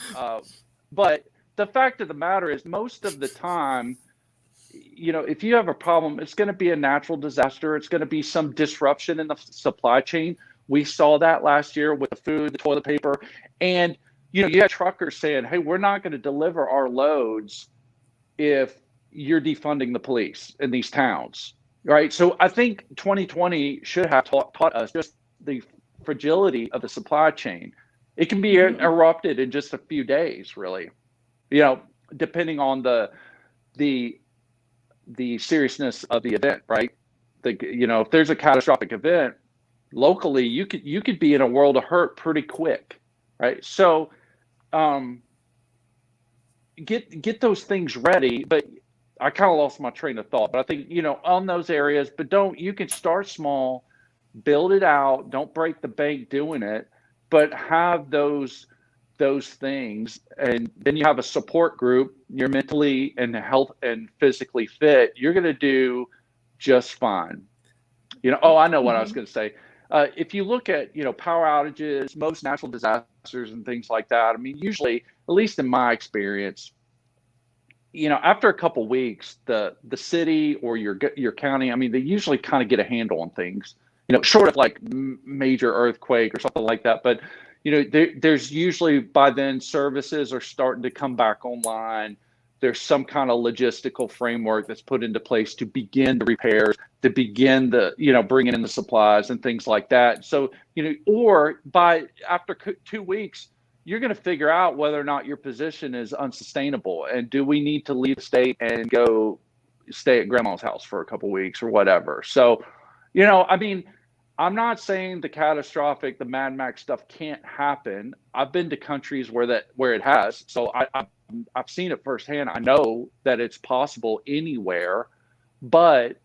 But the fact of the matter is, most of the time, if you have a problem, it's going to be a natural disaster. It's going to be some disruption in the supply chain. We saw that last year with the food, the toilet paper, and you had truckers saying, hey, we're not going to deliver our loads if you're defunding the police in these towns, right? So I think 2020 should have taught us just the fragility of the supply chain. It can be erupted in just a few days, really, depending on the seriousness of the event, right? If there's a catastrophic event locally, you could be in a world of hurt pretty quick, right? So get those things ready. But I kind of lost my train of thought. But I think on those areas, but you can start small, build it out. Don't break the bank doing it, but have those things, and then you have a support group. You're mentally and health and physically fit. You're going to do just fine. I know what I was going to say. If you look at, power outages, most natural disasters and things like that, I mean, usually, at least in my experience, after a couple weeks, the city or your county, I mean, they usually kind of get a handle on things, short of like major earthquake or something like that. But, there's usually by then services are starting to come back online. There's some kind of logistical framework that's put into place to begin the repairs, to begin the, bringing in the supplies and things like that. So, or after 2 weeks, you're going to figure out whether or not your position is unsustainable. And do we need to leave the state and go stay at grandma's house for a couple of weeks or whatever? So, I mean, I'm not saying the Mad Max stuff can't happen. I've been to countries where it has. So I've seen it firsthand. I know that it's possible anywhere, but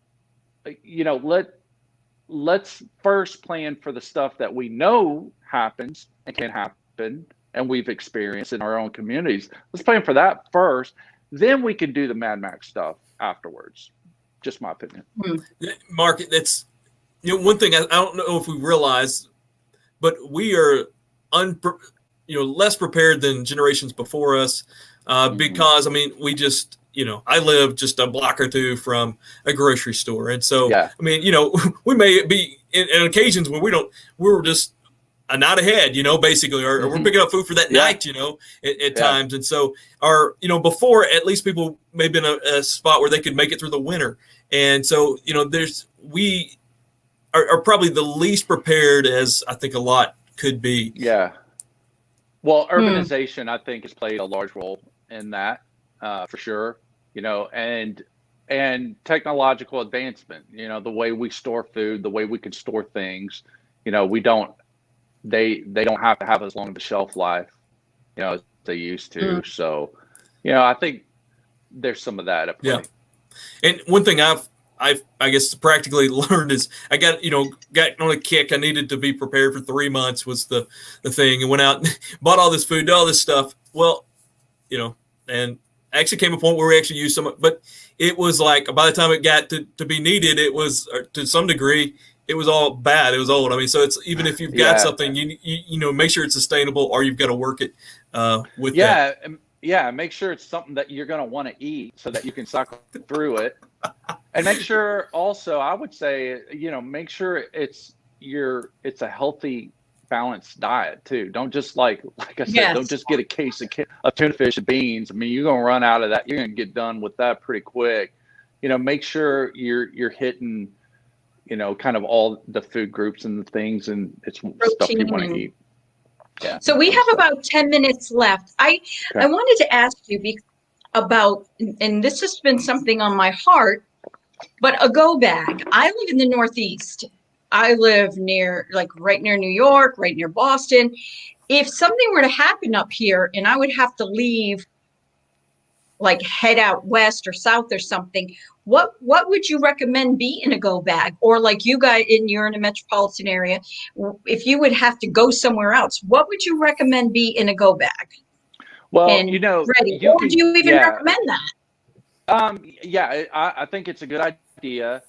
let's first plan for the stuff that we know happens and can happen and we've experienced in our own communities. Let's plan for that first. Then we can do the Mad Max stuff afterwards. Just my opinion. Mark, that's one thing I don't know if we realize, but we are less prepared than generations before us because, I mean, we just, I live just a block or two from a grocery store. And so, I mean, we may be in occasions when we're just a night ahead, basically, or we're picking up food for that night, at times. And so before, at least people may have been a spot where they could make it through the winter. And so, we are probably the least prepared as I think a lot could be. Yeah. Well, urbanization, I think, has played a large role in that, for sure. And technological advancement. The way we store food, the way we can store things. We don't. They don't have to have as long of a shelf life, as they used to. So, I think there's some of that at play. Yeah. And one thing I guess practically learned is I got on a kick. I needed to be prepared for 3 months was the thing, and went out and bought all this food, all this stuff. Well, and actually came a point where we actually used some, but it was like by the time it got to be needed, it was to some degree, it was all bad. It was old. I mean, so it's even if you've got something, you make sure it's sustainable, or you've got to work it with that. Yeah, make sure it's something that you're going to want to eat so that you can cycle through it. And make sure also, I would say, make sure it's a healthy, balanced diet too. Don't just like I said, don't just get a case of tuna fish and beans. I mean, you're going to run out of that. You're going to get done with that pretty quick. Make sure you're hitting, kind of all the food groups and the things, and it's protein, stuff you want to eat. Yeah. So we have about 10 minutes left. I wanted to ask you about, and this has been something on my heart, but a go bag. I live in the Northeast. I live right near New York, right near Boston. If something were to happen up here and I would have to leave, like head out west or south or something, what would you recommend be in a go bag? Or like you guys, you're in a metropolitan area, if you would have to go somewhere else, what would you recommend be in a go bag? Well, ready. Or do you even recommend that? I think it's a good idea,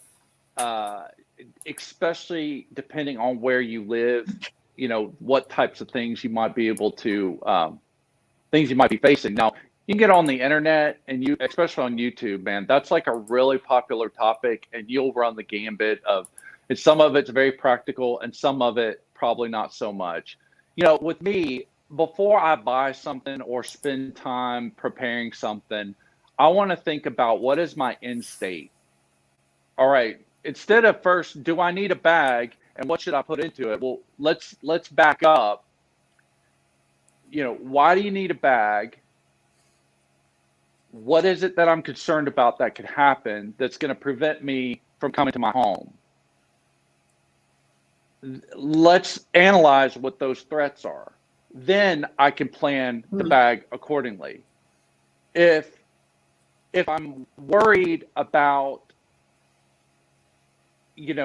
especially depending on where you live, what types of things you might be able to, things you might be facing. Now, you can get on the internet, and especially on YouTube, man, that's like a really popular topic, and you'll run the gambit of, and some of it's very practical and some of it probably not so much. With me, before I buy something or spend time preparing something, I want to think about what is my end state. All right, instead of first, do I need a bag and what should I put into it? Well, let's back up. Why do you need a bag? What is it that I'm concerned about that could happen that's going to prevent me from coming to my home? Let's analyze what those threats are. Then I can plan the bag accordingly. If I'm worried about,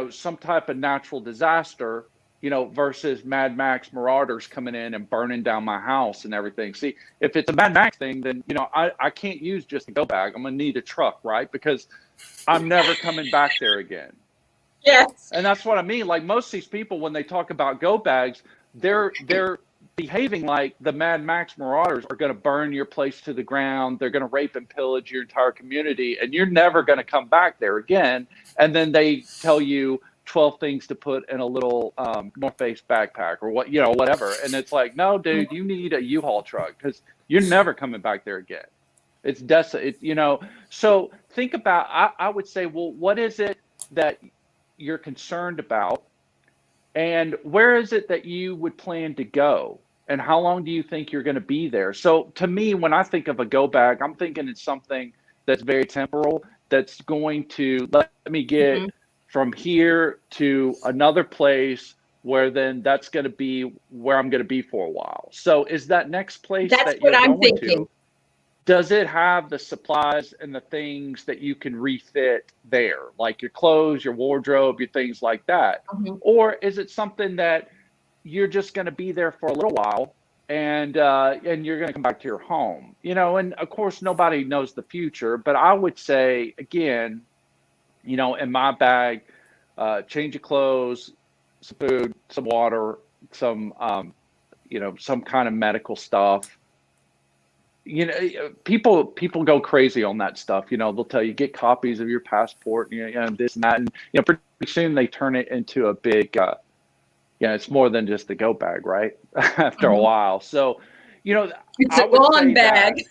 some type of natural disaster, versus Mad Max marauders coming in and burning down my house and everything. See, if it's a Mad Max thing, then, I can't use just a go bag. I'm going to need a truck, right? Because I'm never coming back there again. Yes. And that's what I mean. Like most of these people, when they talk about go bags, they're behaving like the Mad Max marauders are going to burn your place to the ground. They're going to rape and pillage your entire community, and you're never going to come back there again. And then they tell you 12 things to put in a little North Face backpack or whatever. And it's like, no, dude, you need a U-Haul truck because you're never coming back there again. It's desolate, So think about, I would say, well, what is it that you're concerned about? And where is it that you would plan to go? And how long do you think you're going to be there? So to me, when I think of a go bag, I'm thinking it's something that's very temporal, that's going to let me get from here to another place where then that's going to be where I'm going to be for a while. So is that next place that's that what you're I'm going thinking. to, does it have the supplies and the things that you can refit there, like your clothes, your wardrobe, your things like that? Or is it something that you're just going to be there for a little while and you're going to come back to your home? And of course, nobody knows the future, but I would say, again, in my bag, change of clothes, some food, some water, some kind of medical stuff. People go crazy on that stuff. They'll tell you get copies of your passport, and this and that, and pretty soon they turn it into a big, it's more than just a go bag, right? After a while, so it's a gone bag.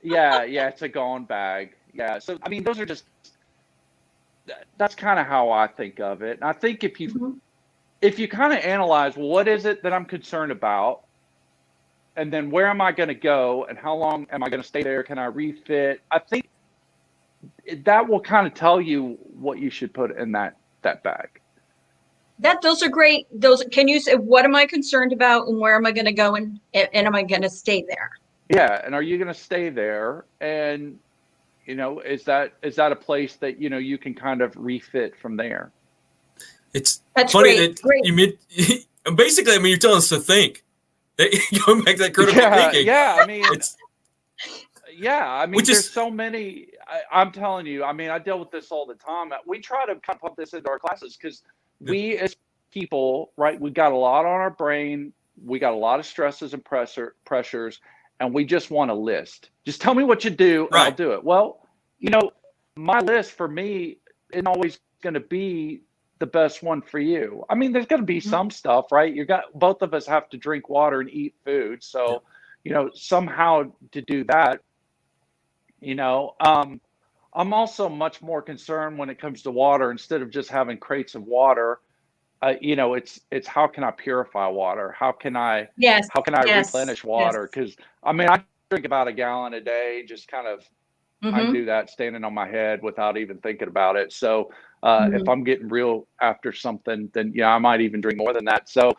It's a gone bag. Yeah, so I mean, those are just. That's kind of how I think of it. And I think if you kind of analyze, well, what is it that I'm concerned about? and then where am I going to go and how long am I going to stay there? Can I refit? I think that will kind of tell you what you should put in that bag. Those are great. Can you say, what am I concerned about and where am I going to go and am I going to stay there? Yeah. And are you going to stay there? And, is that a place that, you can kind of refit from there? That's great. funny that you mean, basically, you're telling us to think. Going back to that critical thinking. Yeah. There's so many, I'm telling you, I deal with this all the time. We try to kind of pump this into our classes because we as people, right, we got a lot on our brain. We got a lot of stresses and pressures, and we just want a list. Just tell me what you do and I'll do it. Well, my list for me isn't always going to be the best one for you. There's going to be some stuff, right? Both of us have to drink water and eat food. So, somehow to do that, I'm also much more concerned when it comes to water. Instead of just having crates of water, it's how can I purify water? How can I replenish water? Because I drink about a gallon a day, just kind of I do that standing on my head without even thinking about it. So if I'm getting real after something, then I might even drink more than that. So,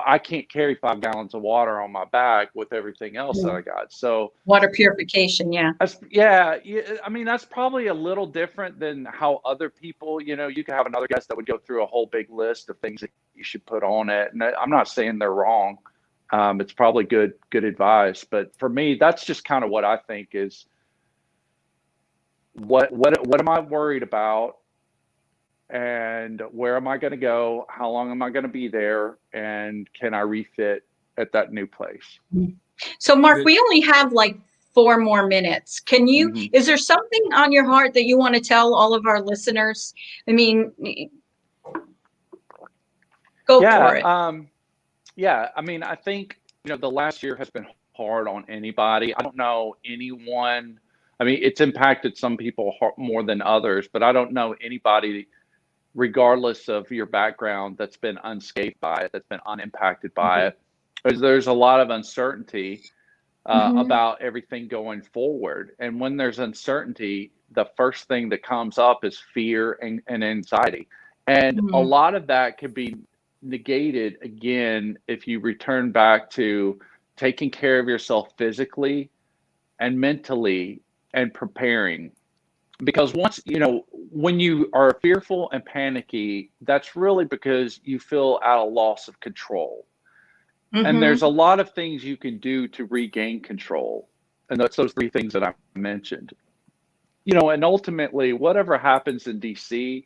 I can't carry 5 gallons of water on my back with everything else that I got. So water purification. That's probably a little different than how other people, you can have another guest that would go through a whole big list of things that you should put on it. And I'm not saying they're wrong. It's probably good advice. But for me, that's just kind of what I think is what am I worried about? And where am I going to go? How long am I going to be there? And can I refit at that new place? So, Mark, we only have like 4 more minutes. Can you, is there something on your heart that you want to tell all of our listeners? Go for it. I think, the last year has been hard on anybody. I don't know anyone. It's impacted some people more than others, but I don't know anybody, regardless of your background, that's been unscathed by it, that's been unimpacted by it. There's a lot of uncertainty about everything going forward. And when there's uncertainty, the first thing that comes up is fear and anxiety. And a lot of that can be negated, again, if you return back to taking care of yourself physically and mentally and preparing. Because once, when you are fearful and panicky, that's really because you feel at a loss of control. And there's a lot of things you can do to regain control. And that's those 3 things that I mentioned. And ultimately, whatever happens in DC,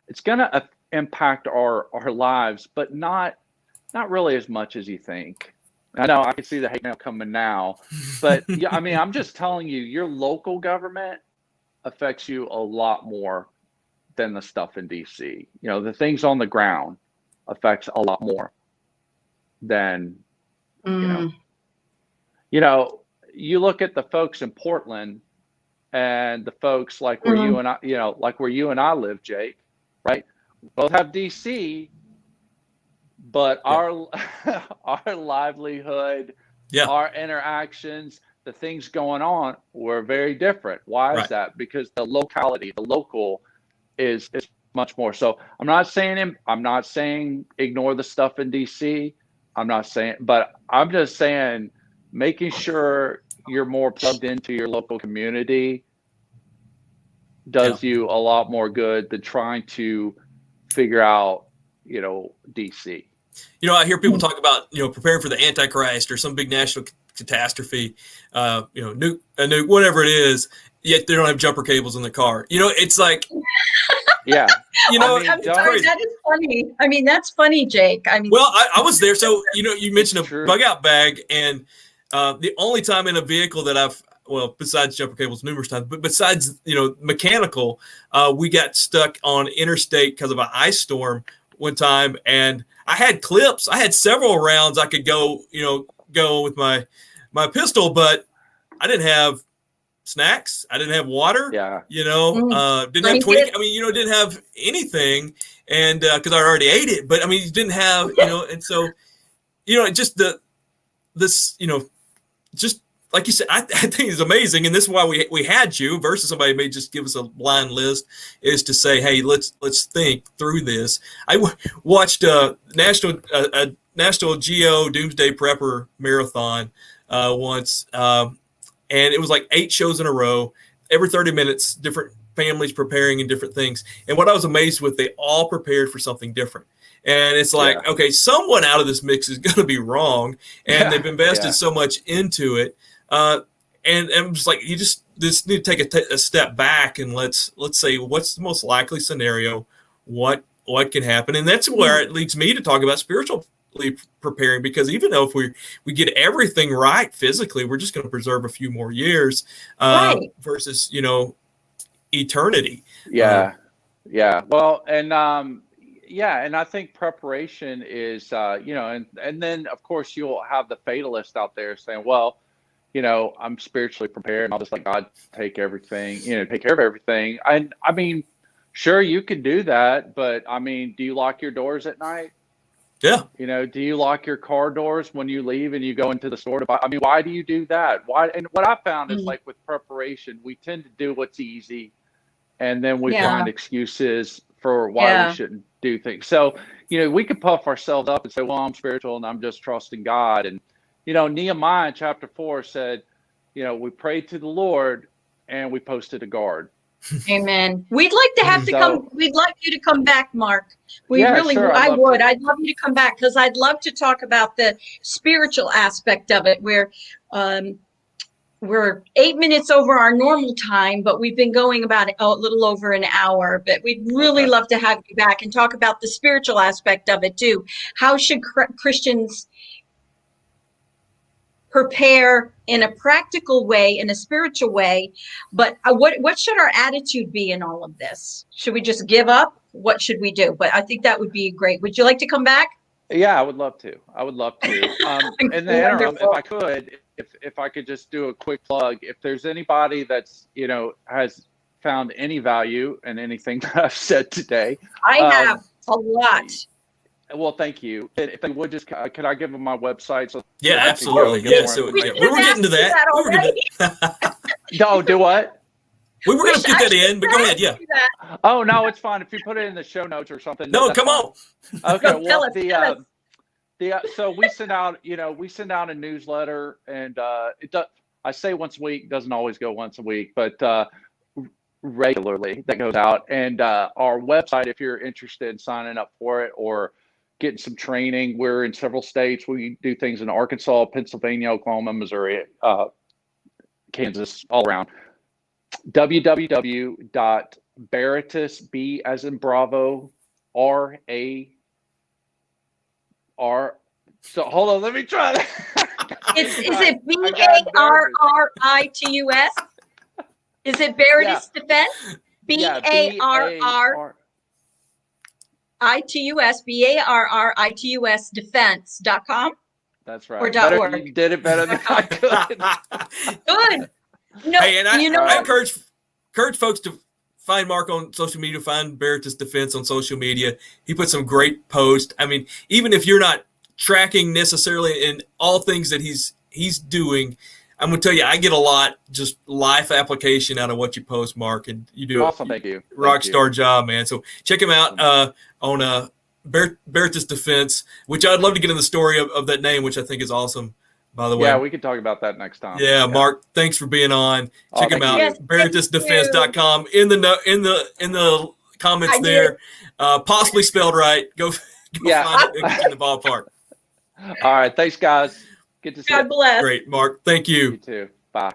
it's going to impact our lives, but not really as much as you think. I know I can see the hate mail coming now, but I'm just telling you, your local government affects you a lot more than the stuff in DC. The things on the ground affects a lot more than, you look at the folks in Portland and the folks like where you and I, like where you and I live, Jake, right? We both have DC, but our livelihood, our interactions, the things going on were very different. Why is that? Because the local is much more. So I'm not saying ignore the stuff in DC. But I'm just saying making sure you're more plugged into your local community does you a lot more good than trying to figure out, DC. I hear people talk about, preparing for the Antichrist or some big national catastrophe, nuke, whatever it is, yet they don't have jumper cables in the car. It's like, I'm sorry, that is funny. That's funny, Jake. Well, I was there. So, you mentioned a bug out bag, and the only time in a vehicle that besides jumper cables numerous times, but besides, mechanical, we got stuck on interstate because of an ice storm one time. And I had clips. I had several rounds I could go with my pistol, but I didn't have snacks. I didn't have water. Didn't have didn't have anything. And because I already ate it, but you didn't have, and so, just just like you said, I think it's amazing, and this is why we had you versus somebody who may just give us a blind list, is to say, hey, let's think through this. I watched National Geo Doomsday Prepper Marathon once, and it was like 8 shows in a row, every 30 minutes, different families preparing in different things. And what I was amazed with, they all prepared for something different. And it's like, okay, someone out of this mix is going to be wrong, and they've invested so much into it. And I'm just like, you just need to take a step back and let's say, what's the most likely scenario? What can happen? And that's where it leads me to talk about spiritually preparing, because even though if we get everything right physically, we're just going to preserve a few more years versus, eternity. Yeah. Well, and and I think preparation is, and then of course you'll have the fatalist out there saying, well, I'm spiritually prepared and I'll just let God take everything, take care of everything. I mean, sure, you can do that, but I mean, do you lock your doors at night? Yeah. Do you lock your car doors when you leave and you go into the store to buy? I mean, why do you do that? Why? And what I found is, like with preparation, we tend to do what's easy, and then we find excuses for why we shouldn't do things. So, we could puff ourselves up and say, well, I'm spiritual and I'm just trusting God. And, Nehemiah chapter 4 said, we prayed to the Lord and we posted a guard. Amen. We'd like you to come back, Mark. Sure, I'd love you to come back, because I'd love to talk about the spiritual aspect of it, where we're 8 minutes over our normal time, but we've been going about a little over an hour. But we'd really love to have you back and talk about the spiritual aspect of it too. How should Christians prepare in a practical way, in a spiritual way? But what should our attitude be in all of this? Should we just give up? What should we do? But I think that would be great. Would you like to come back? Yeah, I would love to. In the interim, if I could, if I could just do a quick plug, if there's anybody that's, has found any value in anything that I've said today. I have a lot. Well, thank you. If they would just, could I give them my website? So absolutely. Yeah. So we were getting to that. No, do what? We were going to get that in, but go ahead. Yeah. Oh, no, it's fine. If you put it in the show notes or something. No, come on. Okay. Well, so we send out, a newsletter, and it does. I say once a week, doesn't always go once a week, but regularly that goes out. And our website, if you're interested in signing up for it or getting some training, we're in several states. We do things in Arkansas, Pennsylvania, Oklahoma, Missouri, Kansas, all around. www.Barritus, B as in Bravo, R-A-R. So hold on, let me try that. Is it B-A-R-R-I-T-U-S? Is it Barritus Defense? B-A-R-R-I-T-U-S, B-A-R-R-I-T-U-S defense.com? That's right. Or .org. You did it better than I could. Good. No, hey, and I encourage folks to find Mark on social media, find Barritus Defense on social media. He puts some great posts. I mean, even if you're not tracking necessarily in all things that he's doing, I'm going to tell you, I get a lot just life application out of what you post, Mark, and you do awesome. Thank you. Rock star job, man. So check him out on Barritus Defense, which I'd love to get in the story of that name, which I think is awesome, by the way. Yeah, we can talk about that next time. Yeah, Mark, thanks for being on. Check him out, BarritusDefense.com. In the comments there, possibly spelled right. Go find it in the ballpark. All right, thanks, guys. Good to see you. God bless. Great, Mark. Thank you. You too. Bye.